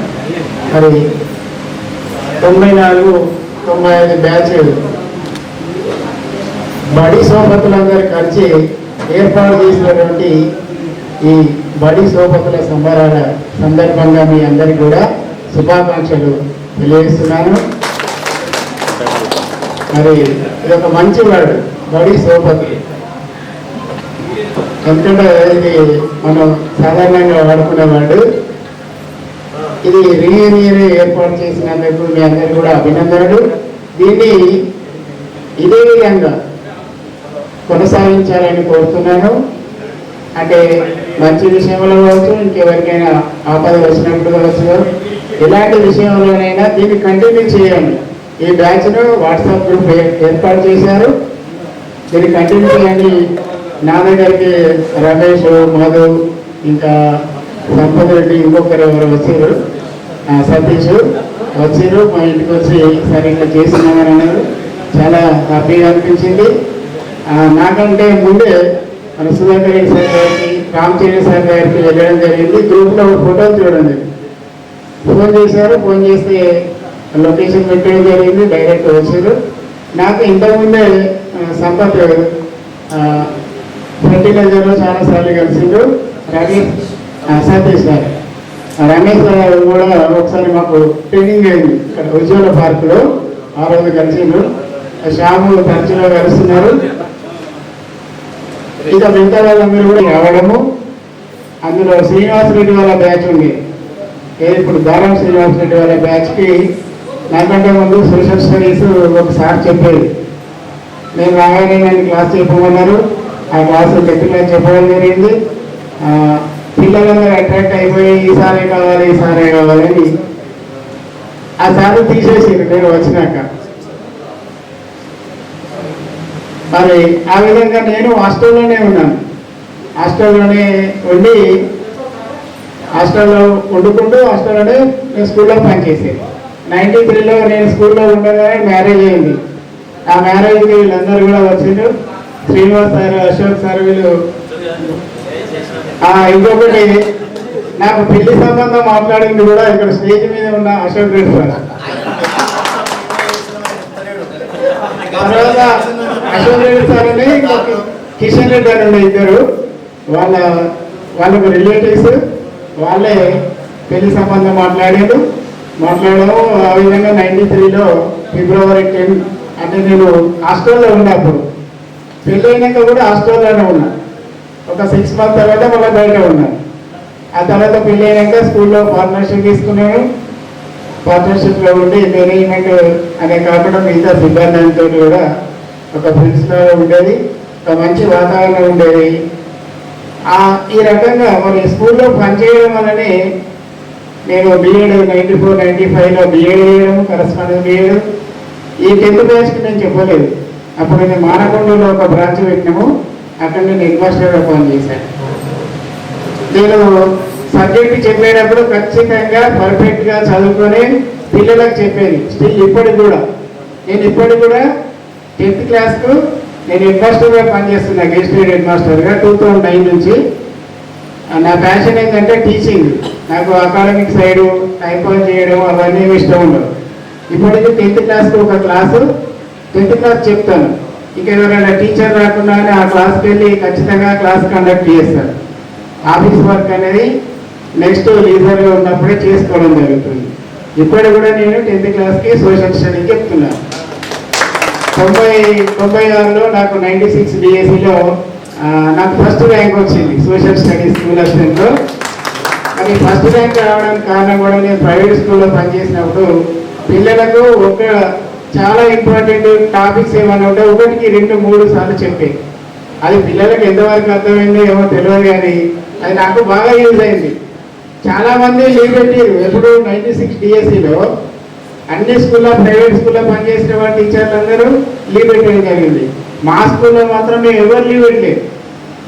మరి 94-95 బ్యాచ్ బడి సోపతులందరూ కలిసి ఏర్పాటు చేసినటువంటి ఈ బడి సోపతుల సంబరాల సందర్భంగా మీ అందరికీ కూడా శుభాకాంక్షలు తెలియజేస్తున్నాను. మరి ఇది ఒక మంచి వర్డ్, బడి సోపతులు. ఎందుకంటే ఇది మనం సాధారణంగా వాడుకునేవాడు. ఇది రీయూనియన్ ఏర్పాటు చేసినందుకు మీ అందరికీ కూడా అభినందనలు. దీన్ని ఇదే విధంగా కొనసాగించాలని కోరుతున్నాను. అంటే మంచి విషయంలో కావచ్చు, ఇంకెవరికైనా ఆపద వచ్చినప్పుడు కావచ్చు, ఎలాంటి విషయంలోనైనా దీన్ని కంటిన్యూ చేయండి. ఈ బ్యాచ్ను వాట్సాప్ గ్రూప్ ఏర్పాటు చేశారు. దీన్ని కంటిన్యూ చేయండి. నా దగ్గరికి రమేష్, మధు, ఇంకా సంపత్ రెడ్డి, ఇంకొకరు ఎవరు వచ్చారు, సతీష్ వచ్చారు. మా ఇంటికి వచ్చి సరే ఇట్లా చేస్తున్నామని అన్నారు. చాలా హ్యాపీగా అనిపించింది. నాకంటే ముందే మన సుధాకర్ రెడ్డి సార్ గారికి, రామచంద్ర సార్ గారికి వెళ్ళడం జరిగింది. గ్రూప్లో ఒక ఫోటోలు చూడడం జరిగింది. ఫోన్ చేశారు. ఫోన్ చేస్తే లొకేషన్ పెట్టడం జరిగింది. డైరెక్ట్ వచ్చారు. నాకు ఇంతకుముందే సంపత్ ఫర్టిలైజర్లో చాలాసార్లు కలిసిండు. రమేష్, సతీష్ సార్, రమేష్ గారు కూడా ఒకసారి మాకు ట్రైనింగ్ అయింది ఇక్కడ ఉజ్వల పార్కులో. ఆ రోజు కలిసిండు. శ్యాము తరచుగా కలుస్తున్నారు. ఇక మిగతా వాళ్ళందరూ కూడా రావడము. అందులో శ్రీనివాస్ రెడ్డి వాళ్ళ బ్యాచ్ ఉంది. ఇప్పుడు దారం శ్రీనివాస్ రెడ్డి వాళ్ళ బ్యాచ్కి నాకంటే ముందు సోషల్ స్టడీస్ ఒకసారి చెప్పేది. నేను రాగానే నేను క్లాస్ చెప్పమన్నారు. ఆ క్లాసు 10th క్లాస్ చెప్పడం జరిగింది. పిల్లలందరూ అట్రాక్ట్ అయిపోయి ఈసారే కావాలి ఈసారే కావాలని ఆ సార్లు తీసేసింది నేను వచ్చినాక. మరి ఆ విధంగా నేను హాస్టల్లోనే ఉన్నాను. హాస్టల్లోనే ఉండి హాస్టల్లో వండుకుంటూ హాస్టల్లోనే నేను స్కూల్లో పనిచేసేది. 93లో నేను స్కూల్లో ఉండగానే మ్యారేజ్ అయింది. ఆ మ్యారేజ్కి వీళ్ళందరూ కూడా వచ్చిండ్రు. శ్రీనివాస్ సార్, అశోక్ సార్, వీళ్ళు. ఇంకొకటి నాకు పెళ్లి సంబంధం మాట్లాడింది కూడా ఇక్కడ స్టేజ్ మీద ఉన్న అశోక్ రెడ్డి సార్. తర్వాత అశోక్ రెడ్డి సార్ అని కిషన్ రెడ్డి అని ఉండే ఇద్దరు. వాళ్ళకు రిలేటివ్స్. వాళ్ళే పెళ్లి సంబంధం మాట్లాడడం. ఆ విధంగా 93లో February 10 అంటే నేను హాస్టల్లో ఉన్నా. అప్పుడు పెళ్ళి అయినాక కూడా హాస్టల్లోనే ఉన్నా. ఒక 6 months తర్వాత మళ్ళీ బయట ఉన్నాను. ఆ తర్వాత పెళ్ళి అయినాక స్కూల్లో పార్ట్నర్షిప్ తీసుకున్నాను. పార్ట్నర్షిప్లో ఉండి మేనేజ్మెంట్ అనే కాకుండా మిగతా సిబ్బందితో కూడా ఒక ఫ్రెండ్స్లో ఉండేది. ఒక మంచి వాతావరణం ఉండేది. ఈ రకంగా మరి స్కూల్లో పనిచేయడం వల్లనే నేను బిఎడ్ 94-95లో బిఎడ్ చేయడం, కరస్పాండెన్స్ బిఎడ్. ఈ 10th బ్యాచ్కి నేను చెప్పలేదు. అప్పుడు నేను మానకొండలో ఒక బ్రాంచ్ పెట్టినాము. అక్కడ నేను హెడ్ మాస్టర్గా పనిచేశాను. నేను సబ్జెక్ట్ చెప్పేటప్పుడు ఖచ్చితంగా పర్ఫెక్ట్గా చదువుకొని పిల్లలకు చెప్పేది. స్టిల్ ఇప్పటికి కూడా నేను 10th క్లాస్కు నేను హెడ్ మాస్టర్గా పనిచేస్తున్నా. గెస్ట్ హెడ్ మాస్టర్గా 2009 నుంచి. నా ప్యాషన్ ఏంటంటే టీచింగ్. నాకు అకాడమిక్ సైడు టైం పాస్ చేయడం అవన్నీ ఇష్టం ఉండవు. ఇప్పటికీ 10th క్లాస్కి ఒక క్లాసు 10th క్లాస్ చెప్తాను. ఇక ఎవరైనా టీచర్ రాకుండానే ఆ క్లాస్కి వెళ్ళి ఖచ్చితంగా క్లాస్ కండక్ట్ చేస్తాను. ఆఫీస్ వర్క్ అనేది నెక్స్ట్ లీజర్గా ఉన్నప్పుడే చేసుకోవడం జరుగుతుంది. ఇప్పుడు కూడా నేను 10th క్లాస్కి సోషల్ స్టడీకి చెప్తున్నాను. 96లో నాకు 96 డిఎస్సిలో నాకు ఫస్ట్ ర్యాంక్ వచ్చింది సోషల్ స్టడీస్ స్కూల్ అసిస్టెంట్లో. అది ఫస్ట్ ర్యాంక్ రావడానికి కారణం కూడా నేను ప్రైవేట్ స్కూల్లో పనిచేసినప్పుడు పిల్లలకు చాలా ఇంపార్టెంట్ టాపిక్స్ ఏమైనా ఉంటే 1కి 2, 3 సార్లు చెప్పేది. అది పిల్లలకు ఎంతవరకు అర్థమైందో ఏమో తెలియదు, కానీ అది నాకు బాగా యూజ్ అయింది. చాలామంది లీవ్ పెట్టారు. ఎప్పుడు 96 డిఎస్సిలో అన్ని స్కూల్లో ప్రైవేట్ స్కూల్లో పనిచేసిన వాళ్ళ టీచర్లు అందరూ లీవ్ పెట్టడం జరిగింది. మా స్కూల్లో మాత్రం మేము ఎవరు లీవ్ పెట్టలేదు.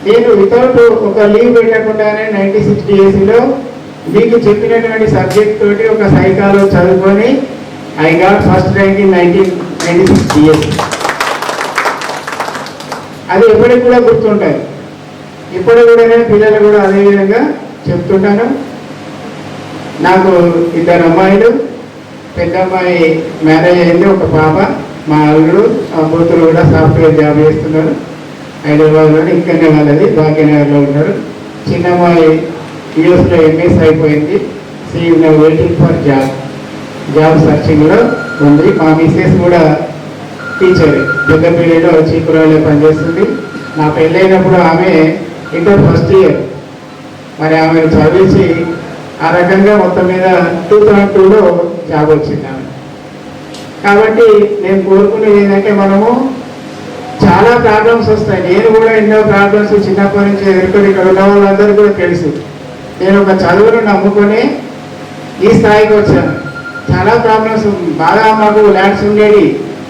నేను వితౌట్ ఒక లీవ్ పెట్టకుండానే 96 డిఎస్సిలో మీకు చెప్పినటువంటి సబ్జెక్ట్ తోటి ఒక సైకాలజీ చదువుకొని I got first rank in 96 DSC. అది ఎప్పటికి కూడా గుర్తుంటుంది. ఇప్పుడు కూడా నేను పిల్లలు కూడా అదేవిధంగా చెప్తుంటాను. నాకు 2 అమ్మాయిలు. పెద్ద అమ్మాయి మ్యారేజ్ అయింది, ఒక పాప. మా అల్లుడు ఆ కూతురు కూడా సాఫ్ట్వేర్ జాబ్ చేస్తున్నారు హైదరాబాద్లో. ఇక్కడనే వాళ్ళది భాగ్యనగర్లో ఉన్నారు. చిన్న అమ్మాయి యూఎస్లో ఎంఎస్ అయిపోయింది. సీ వెయిటింగ్ ఫర్ జాబ్ సర్చింగ్లో ఉంది. మా మిస్సెస్ కూడా టీచర్ పెద్దపల్లిలో చీపురాలో పనిచేస్తుంది. నా పెళ్ళైనప్పుడు ఆమె ఇంటర్ ఫస్ట్ ఇయర్. మరి ఆమెను చదివించి ఆ రకంగా మొత్తం మీద 2002లో జాబ్ వచ్చింది ఆమె. కాబట్టి నేను కోరుకునేది ఏంటంటే మనము చాలా ప్రాబ్లమ్స్ వస్తాయి. నేను కూడా ఎన్నో ప్రాబ్లమ్స్ చిన్నప్పటి నుంచి ఎదుర్కొని ఇక్కడ ఉన్న వాళ్ళందరూ కూడా తెలుసు. నేను ఒక చదువును నమ్ముకొని ఈ స్థాయికి వచ్చాను. చాలా ప్రాబ్లమ్స్. బాగా మాకు ల్యాండ్స్ ఉండేవి,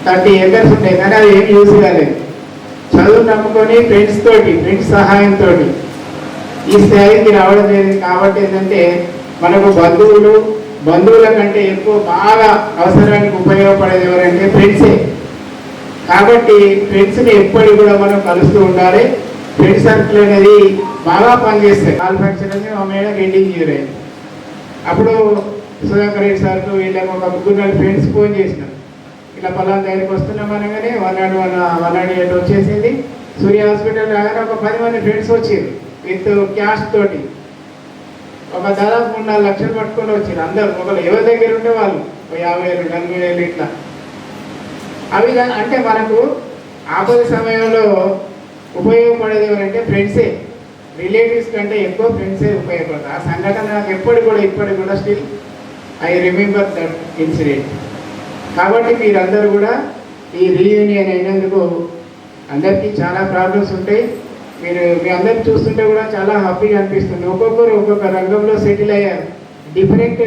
30 acres ఉంటాయి, కానీ అది ఏం యూజ్ కాలేదు. చదువు నమ్ముకొని ఫ్రెండ్స్ సహాయంతో ఈ స్థాయికి రావడం జరిగింది. కాబట్టి ఏంటంటే మనకు బంధువుల కంటే ఎక్కువ బాగా అవసరానికి ఉపయోగపడేది ఎవరంటే ఫ్రెండ్సే. కాబట్టి ఫ్రెండ్స్ని ఎప్పటికి కూడా మనం కలుస్తూ ఉండాలి. ఫ్రెండ్ సర్కిల్ అనేది బాగా పనిచేస్తాయి. కాల్ ఫంక్షన్ అని మా మేడం ఎండింగ్ ఇయర్ అయింది. అప్పుడు సుధాకర్ రెడ్డి సార్కు వీళ్ళకి ఒక 3-4 ఫ్రెండ్స్ ఫోన్ చేసినారు, ఇట్లా పలానా దగ్గరికి వస్తున్నాం అనగానే 108 వచ్చేసింది. సూర్య హాస్పిటల్ రాగానే ఒక 10 మంది ఫ్రెండ్స్ వచ్చారు విత్ క్యాష్ తోటి. ఒక దాదాపు 3-4 లక్షలు పట్టుకొని వచ్చారు అందరు. ఒకళ్ళు ఎవరి దగ్గర ఉంటే వాళ్ళు 50,000 40,000 ఇట్లా. అవి అంటే మనకు ఆపద సమయంలో ఉపయోగపడేది ఎవరంటే ఫ్రెండ్సే. రిలేటివ్స్ కంటే ఎక్కువ ఫ్రెండ్సే ఉపయోగపడతారు. ఆ సంఘటన నాకు ఇప్పటికి కూడా still I remember that incident. కాబట్టి మీరందరూ కూడా ఈ రీయూనియన్ అయినందుకు అందరికీ చాలా ప్రాబ్లమ్స్ ఉంటాయి. మీ అందరు చూస్తుంటే కూడా చాలా హ్యాపీగా అనిపిస్తుంది. ఒక్కొక్కరు ఒక్కొక్క రంగంలో సెటిల్ అయ్యారు. డిఫరెంట్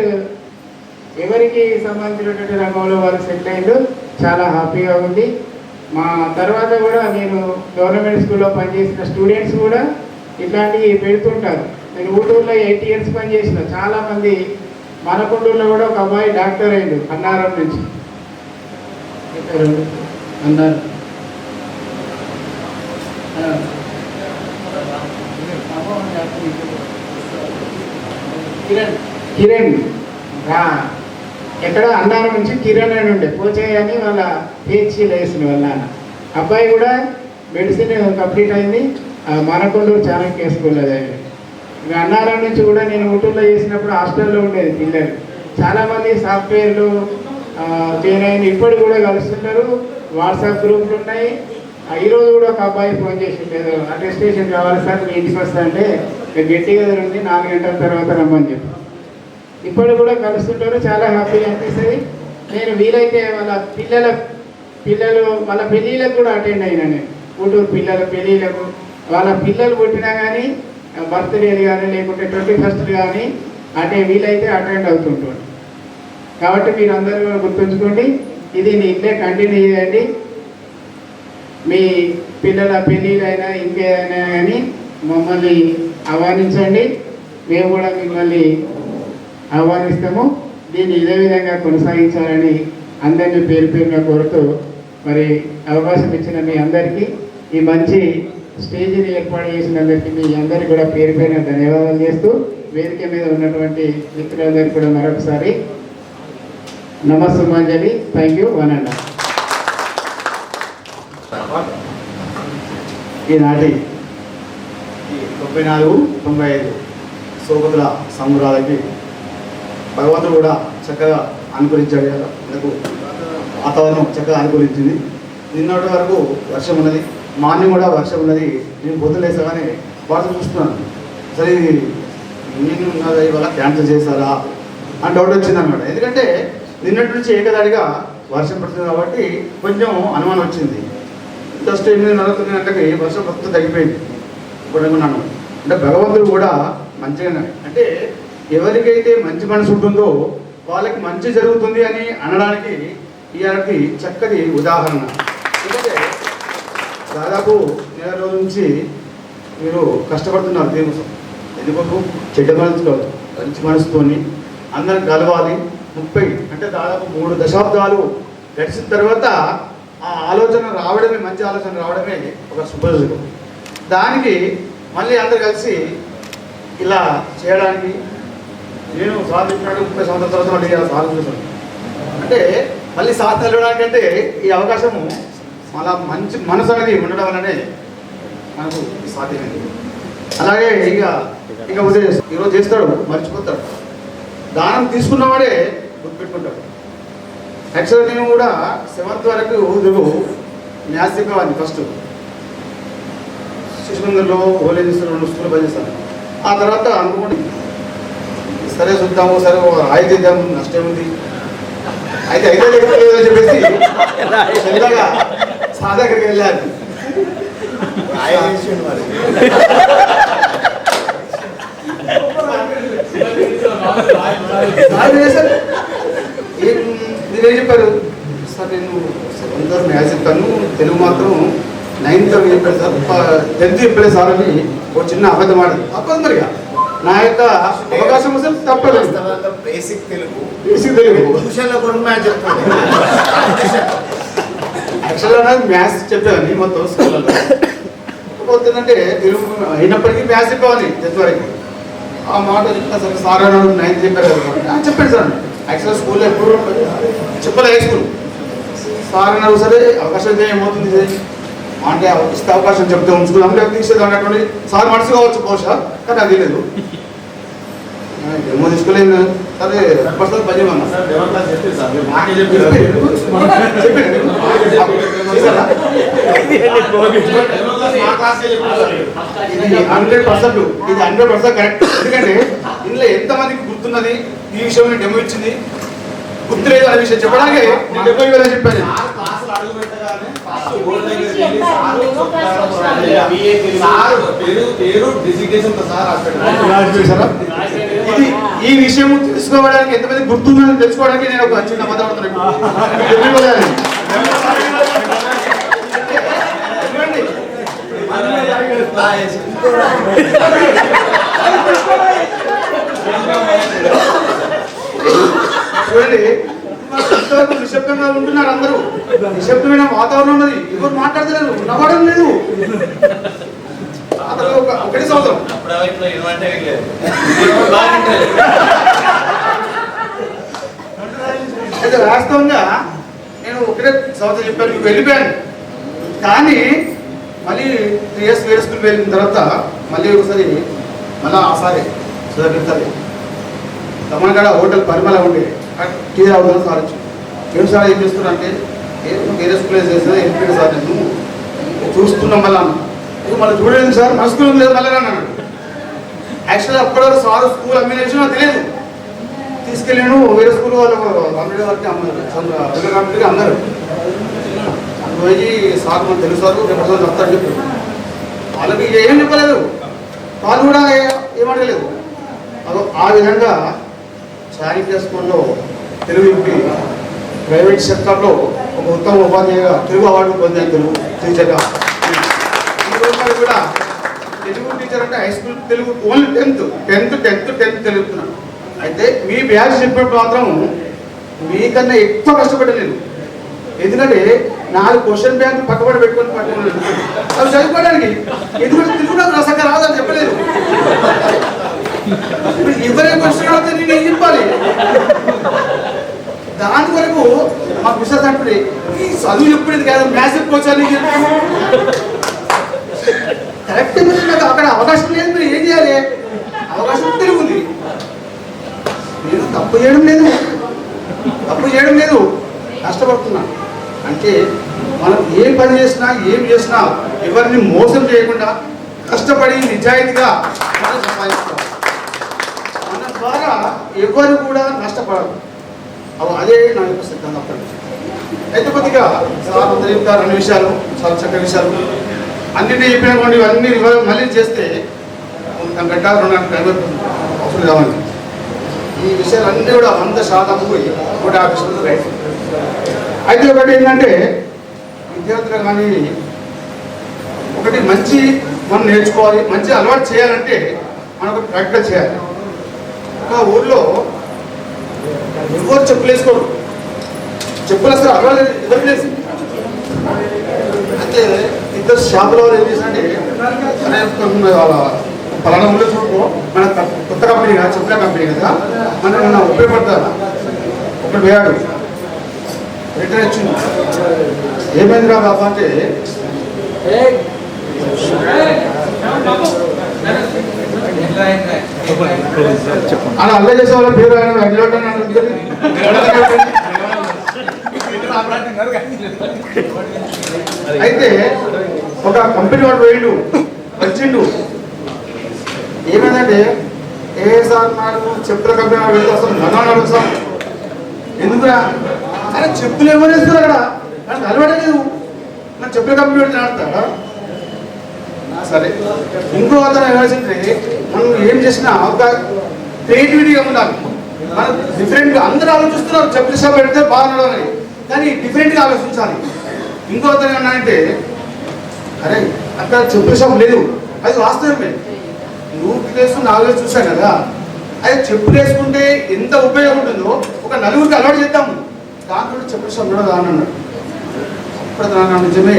ఎవరికి సంబంధించినటువంటి రంగంలో వారు సెటిల్ అయ్యారు. చాలా హ్యాపీగా ఉంది. మా తర్వాత కూడా నేను గవర్నమెంట్ స్కూల్లో పనిచేసిన స్టూడెంట్స్ కూడా ఇట్లాంటివి పెడుతుంటారు. నేను ఊటూరులో 8 years పనిచేసిన. చాలామంది మనకుండూరులో కూడా ఒక అబ్బాయి డాక్టర్ అయ్యిండు అన్నారం నుంచి. అన్నారు కిరణ్ ఎక్కడ అన్నారం నుంచి కిరణ్ అని ఉండే పోచయ్య అని వాళ్ళ పిహెచ్డీలో వేసిన వాళ్ళ నాన్న. అబ్బాయి కూడా మెడిసిన్ కంప్లీట్ అయింది. మనకొండూరు చాణక్య స్కూల్లో చదివి. ఇక అన్నారం నుంచి కూడా నేను ఊటూరులో చేసినప్పుడు హాస్టల్లో ఉండేది పిల్లలు. చాలామంది సాఫ్ట్వేర్లు జాయిన్ అయింది. ఇప్పటికి కూడా కలుస్తుంటారు. వాట్సాప్ గ్రూపులు ఉన్నాయి. ఈరోజు కూడా ఒక అబ్బాయి ఫోన్ చేసి లేదు అటెస్టేషన్ కావాలి సార్ మీ ఇంటికి వస్తా అంటే గట్టిగా ఉంది 4 గంటల తర్వాత రమ్మని చెప్పి. ఇప్పుడు కూడా కలుస్తుంటారు. చాలా హ్యాపీగా అనిపిస్తుంది. నేను వీలైతే వాళ్ళ పిల్లలు వాళ్ళ పెళ్ళిళ్ళకు కూడా అటెండ్ అయినా. నేను ఊటూరు పిల్లల పెళ్ళిళ్ళకు వాళ్ళ పిల్లలు పుట్టినా కానీ బర్త్డేలు కానీ లేకుంటే 21st కానీ వీలైతే అటెండ్ అవుతుంటాడు. కాబట్టి మీరు అందరూ కూడా గుర్తుంచుకోండి. ఇది ఇట్లే కంటిన్యూ చేయండి. మీ పిల్లల పెళ్ళిళ్ళైనా ఇంకేదైనా కానీ మమ్మల్ని ఆహ్వానించండి. మేము కూడా మిమ్మల్ని ఆహ్వానిస్తాము. దీన్ని ఇదే విధంగా కొనసాగించాలని అందరినీ పేరుగా కోరుతూ మరి అవకాశం ఇచ్చిన మీ అందరికీ ఈ మంచి స్టేజీని ఏర్పాటు చేసినందరికీ మీ అందరికీ కూడా పేరుపైన ధన్యవాదాలు చేస్తూ వేదిక మీద ఉన్నటువంటి మిత్రులందరికీ కూడా మరొకసారి నమస్సుమాంజలి. Thank you. 1 and 1. ఈనాటి 94-95 సోపతుల సంబరాలకి భగవంతుడు కూడా చక్కగా అనుకూలించాడు కదా. మనకు వాతావరణం చక్కగా అనుకూలించింది. నిన్నటి వరకు వర్షం ఉన్నది, మార్నింగ్ కూడా వర్షం ఉన్నది. నేను పొద్దులేసాగానే వార్త చూస్తున్నాను, సరే నేను ఉన్నది ఇవాళ క్యాన్సిల్ చేశారా అని డౌట్ వచ్చింది అనమాట. ఎందుకంటే నిన్నటి నుంచి ఏకదాడిగా వర్షం పడుతుంది కాబట్టి కొంచెం అనుమానం వచ్చింది. జస్ట్ 8:30 గంటలకి వర్షం మొత్తం తగ్గిపోయింది. ఇప్పుడు అనుకున్నాను అంటే భగవంతుడు కూడా మంచిగా అంటే ఎవరికైతే మంచి మనసు ఉంటుందో వాళ్ళకి మంచి జరుగుతుంది అని అనడానికి ఇలాంటి చక్కటి ఉదాహరణ. ఎందుకంటే దాదాపు 1 రోజుల నుంచి మీరు కష్టపడుతున్నారు దీనికోసం. ఎందుకు చెడ్డ మనసుతో మంచి మనసుతోని అందరిని కలవాలి. 30 అంటే దాదాపు 3 దశాబ్దాలు గడిచిన తర్వాత ఆ ఆలోచన రావడమే, మంచి ఆలోచన రావడమే ఒక శుభసూచకం. దానికి మళ్ళీ అందరు కలిసి ఇలా చేయడానికి నేను సాధించినాడు 30 సంవత్సరాల తర్వాత మళ్ళీ ఇలా సాధించాను అంటే మళ్ళీ సాధన వెళ్ళడానికంటే ఈ అవకాశము మళ్ళా మంచి మనసు అనేది ఉండడం వల్లనే మనకు సాధ్యమైంది. అలాగే ఇక ఉదయం ఈరోజు చేస్తాడు, మర్చిపోతాడు. దానం తీసుకున్నవాడే గుర్తుపెట్టుకుంటాడు. యాక్చువల్గా నేను కూడా 7th వరకు మ్యాథ్స్ చెప్పేవాడిని. ఫస్ట్ శిశుమందిర్లో ఓలేజెస్లో 2 స్కూల్ పనిచేస్తాను. ఆ తర్వాత అనుకోండి సరే చూద్దాము, సరే రాయి చేద్దాము, నష్టం ఉంది అయితే లేకపోలేదు అని చెప్పేసి చిన్నగా సాధకుడికి వెళ్ళాను. మీరేం చెప్పారు సార్? నేను 7th మ్యాథ్స్ చెప్పాను, తెలుగు మాత్రం 9th చెప్పాను సార్, 10th చెప్పలేదు సార్ అని ఒక చిన్న అబద్ధం ఆడదు. తప్పదు మరిగా నా యొక్క అవకాశం వస్తే తప్పలేదు. బేసిక్ తెలుగు ట్యూషన్లో కూడా మ్యాథ్స్ చెప్తాను. యాక్చువల్గా మ్యాథ్స్ చెప్పేవాడిని మొత్తం స్కూళ్ళలో. పోతుందంటే తెలుగు అయినప్పటికీ మ్యాథ్స్ చెప్పేవాడిని 10th వరకు. ఆ మాట చెప్తా సార్, సార్ అన్నాడు 9th చెప్పారు కదా చెప్పాడు సార్. యాక్చువల్గా స్కూల్లో ఎప్పుడు చెప్పలే, హై స్కూల్. సార్ అన్నారు సరే అవకాశం అయితే ఏమవుతుంది అంటే ఇస్తే అవకాశం చెప్తే ఉంచుకున్నాం, లేకపోతే తీసేది అన్నటువంటి సార్ మనసు కావచ్చు బహుశా, కానీ అది లేదు. ఏమో తీసుకోలేదు సరే ప్రస్తుతం పని చేయమన్నా 100% ఇది 100% కరెక్ట్. ఎందుకంటే ఇందులో ఎంతమందికి గుర్తున్నది ఈ విషయం డెమో ఇచ్చింది, గుర్తు లేదు అనే విషయం చెప్పడానికి నేను 70,000 చెప్పాను. ఈ విషయం తెలుసుకోవడానికి ఎంతమంది గుర్తుందని తెలుసుకోవడానికి నేను ఒక చిన్న మాట్లాడుతున్నాను. చూడండి ఇంతవరకు నిశ్శబ్దంగా ఉంటున్నారు అందరూ, నిశ్శబ్దమైన వాతావరణం ఉన్నది, ఎవరు మాట్లాడలేదు, నవ్వడం లేదు. అతను ఒకటి సంవత్సరం అయితే వాస్తవంగా నేను ఒకటే సంవత్సరం చెప్పాను, మీకు వెళ్ళిపోయాను. కానీ మళ్ళీ 3 years వేరే స్కూల్కి వెళ్ళిన తర్వాత మళ్ళీ ఒకసారి మళ్ళీ ఆసారి సుధాకర్ తమనగడ హోటల్ పరిమళ ఉండే టీ రావడం సార్ వచ్చి ఏం సార్ ఏం చేస్తున్నా అంటే వేరే స్కూల్ చేసినా వెళ్ళిపోయాడు సార్, నేను చూస్తున్నాం మళ్ళీ మళ్ళీ చూడలేదు సార్, మన స్కూల్ లేదు మళ్ళీ అన్నాడు. యాక్చువల్గా అప్పటివరకు సార్ స్కూల్ అమ్మిన విషయం నాకు తెలియదు. తీసుకెళ్ళాను వేరే స్కూల్ వాళ్ళు 100 వరకు అమ్మారు, 2 కంపెనీకి అమ్మారు. పోయి సార్ మనం తెలుసు సార్ రేపు చెప్తారు చెప్పి వాళ్ళకి ఏం చెప్పలేదు, వాళ్ళు కూడా ఏమడగలేదు. ఆ విధంగా చాణక్య స్కూల్లో తెలుగు ఎంపీ ప్రైవేట్ సెక్టర్లో ఒక ఉత్తమ ఉపాధ్యాయుగా తెలుగు అవార్డు పొందాను. తెలుగు టీచర్గా ఈ రోజు కూడా తెలుగు టీచర్ అంటే high school Telugu only 10th తెలుగుతున్నాను. అయితే మీ బ్యాచ్ చెప్పినప్పుడు మాత్రం మీకన్నా ఎక్కువ కష్టపడలేదు. ఎందుకంటే 4 క్వశ్చన్ బ్యాంక్ పక్కబడి పెట్టుకొని పట్టుకున్నాను అవి చదువుకోవడానికి. ఎందుకంటే తెలుగు నాకు రసంగా రాదని చెప్పలేదు. ఎవరే క్వశ్చన్ అయితే నేను ఏం చెప్పాలి? దాని వరకు మాకు విశ్వాస అంటే ఈ చదువు చెప్పేది కాదు, మ్యాథ్స్ చెప్పుకోవచ్చని కరెక్ట్. నాకు అక్కడ అవకాశం లేదు, మీరు ఏం చేయాలి? అవకాశం తెలుగు ఉంది, నేను తప్పు చేయడం లేదు, కష్టపడుతున్నా. అంటే మనం ఏ పని చేసినా ఏం చేసినా ఎవరిని మోసం చేయకుండా కష్టపడి నిజాయితీగా మనం సంపాదిస్తాం. మన ద్వారా ఎవరు కూడా నష్టపడరు. అదే నా యొక్క సిద్ధాంతం. అయితే కొద్దిగా సార్ చెప్తారు అన్ని విషయాలు, చాలా చక్కని విషయాలు అన్నింటినీ చెప్పినటువంటి ఇవన్నీ మళ్ళీ చేస్తే 1 గంట 2 గంటల టైం అవసరం కావాలి. ఈ విషయాలు అన్నీ కూడా 100% పోయి 150 రైట్. అయితే ఒకటి ఏంటంటే విద్యార్థులు కానీ ఒకటి మంచి మనం నేర్చుకోవాలి, మంచి అలవాటు చేయాలంటే మనం ఒకటి ప్రాక్టికల్ చేయాలి. ఒక ఊర్లో ఎవరు చెప్పులు వేసుకోరు, చెప్పులు అసలు అలవాటు ఇవ్వలేదు. అయితే 2 షాపుల వారు ఏం చేశారంటే వాళ్ళ పలానా ఊళ్ళో చూడుకో, మన కొత్త కంపెనీ కదా, చెప్పుల కంపెనీ కదా, మనం ఉపయోగపడతారు. ఒకటి వేయాడు రిటర్న్ వచ్చింది. ఏమైందిరా బాబా అంటే అలా అల్ల చేసే వాళ్ళ పేరు అయితే ఒక కంపెనీ వాడు వేయండు వచ్చిండు. ఏమైందంటే సార్ నాకు చెప్పుల కంపెనీ వాడు వెళ్తే అసలు మనం అడుగుతాం ఎందుకురా అరే చెప్పులు ఏమో వేస్తారు అక్కడ, నాకు అలవాటే లేదు, నాకు చెప్పుల కంపెనీ వాడిని ఆడతాడా? సరే ఇంకో అతను ఏమైందంటే మనం ఏం చేసినా ఒక క్రియేటివిటీగా ఉండాలి. మనం డిఫరెంట్గా అందరూ ఆలోచిస్తున్నారు చెప్పుల షాప్ పెడితే బాగున్నాడని, కానీ డిఫరెంట్గా ఆలోచించాలి. ఇంకో అతను ఏమన్నానంటే, అరే అక్కడ చెప్పుల షాప్ లేదు, అది వాస్తవమే. 100 కేసు 4 చూసాను కదా, అది చెప్పులు వేసుకుంటే ఎంత ఉపయోగం ఉంటుందో ఒక నలుగురికి అలవాటు చేద్దాము, దాంట్లో చెప్పుల షాప్ కూడా అన్నాడు. అప్పుడు నా నిజమే,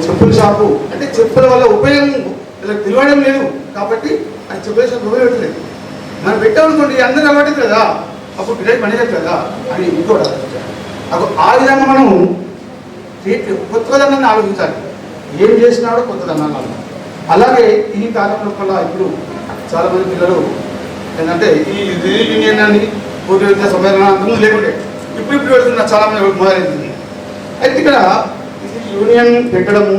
చెప్పుల షాపు అంటే చెప్పుల వల్ల ఉపయోగం వీళ్ళకి తెలియడం లేదు కాబట్టి అది చెప్పుల షాప్ ఉపయోగపడలేదు. మనం పెట్టామనుకోండి అందరూ అలవాటు కదా, అప్పుడు గిరాకీ పనిచేయదు కదా అని ఇంకోటి అప్పుడు ఆ విధంగా మనం కొత్తదనాన్ని ఆలోచించాలి. ఏం చేసినా కూడా కొత్తదనాన్ని. అలాగే ఈ కాలంలో కూడా ఇప్పుడు చాలామంది పిల్లలు ఏంటంటే ఈ యూనియన్ అని పోటీ విద్యా సమ్మేళనం లేకుంటే ఇప్పుడు పెడుతున్న చాలామంది మొదలైంది. అయితే ఇక్కడ యూనియన్ పెట్టడము,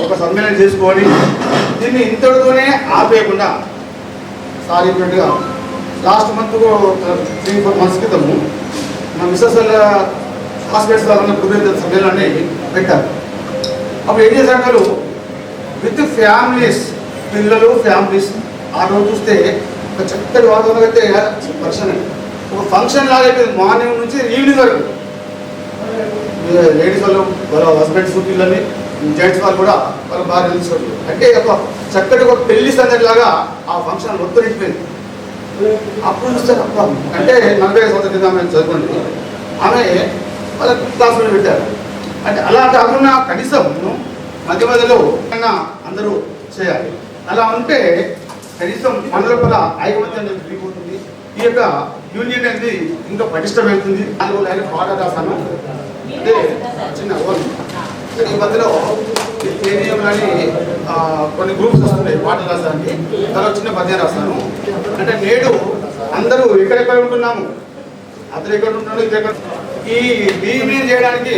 ఒక సమ్మేళనం చేసుకోవాలి, దీన్ని ఇంతటితోనే ఆపేయకుండా సార్ చెప్పినట్టుగా లాస్ట్ మంత్ 3-4 months క్రితము మా మిస్సెస్ హాస్పిటల్స్ వాళ్ళ కుదిరే సమ్మేళనాన్ని పెట్టారు. అప్పుడు ఏం చేశారు వాళ్ళు విత్ ఫ్యామిలీస్, పిల్లలు ఫ్యామిలీస్. ఆ రోజు చూస్తే ఒక చక్కటి వాతావరణం అయితే ఫంక్షన్, ఒక ఫంక్షన్ లాగా అయిపోయింది. మార్నింగ్ నుంచి ఈవినింగ్ వరకు లేడీస్ వాళ్ళు వాళ్ళ హస్బెండ్స్ పిల్లల్ని, జెంట్స్ వాళ్ళు కూడా వాళ్ళ భార్య తీసుకోవచ్చు. అంటే ఒక చక్కటి ఒక పెళ్లి సందడిలాగా ఆ ఫంక్షన్ మొత్తం నిండిపోయింది. అప్పుడు చూస్తే అంటే 45 సంవత్సరాల కింద ఆమె చదువుకోండి, ఆమె వాళ్ళ క్లాసులో పెట్టారు. అంటే అలా కాకుండా కనీసం మధ్య మధ్యలో అందరూ చేయాలి. అలా ఉంటే కనీసం మన లోపల ఐకమత్యం పెరిగిపోతుంది. ఈ యొక్క యూనియన్ అనేది ఇంకా పటిష్టమవుతుంది. 4 లైన్లు పాట రాశాను, అంటే చిన్న ఈ మధ్యలో అని కొన్ని గ్రూప్స్ వస్తున్నాయి పాటలు రాసానికి, దానిలో చిన్న పద్యం రాస్తాను. అంటే నేడు అందరూ ఎక్కడెక్కడ ఉంటున్నాము, అతను ఎక్కడ ఉంటున్నాడు, ఇది ఎక్కడ. ఈ యూనియన్ చేయడానికి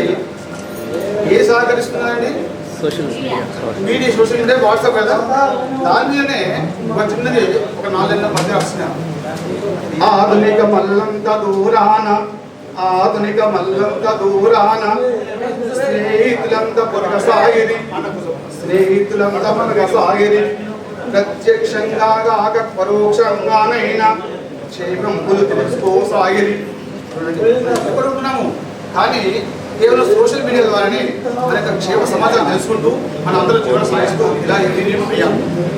ఏ సహకరిస్తున్నారండి? మీడియా, సోషల్ మీడియా, వాట్సాప్ కదా. దాని మీదనే ఒక చిన్నది ఒక 4 నెలల మధ్య వస్తున్నాను. ఆధునిక మల్లంత దూరాన, ఆధునిక మల్లంత దూరాన, స్నేహితులంత పొరగ సాగిరి, స్నేహితులంత పొరగ సాగిరి, ప్రత్యక్షంగా కాక పరోక్షంగానైనా క్షేమంబులు తెలుసుకో సాగిరి. ఉంటున్నాము కానీ కేవలం సోషల్ మీడియా ద్వారానే మన యొక్క క్షేమ సమాచారం తెలుసుకుంటూ మన అందరూ జీవనం సాగిస్తూ ఇలా అయ్యాం.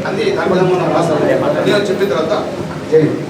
అది దాని విధంగా రాస్తాను. నేను చెప్పిన తర్వాత జరిగింది.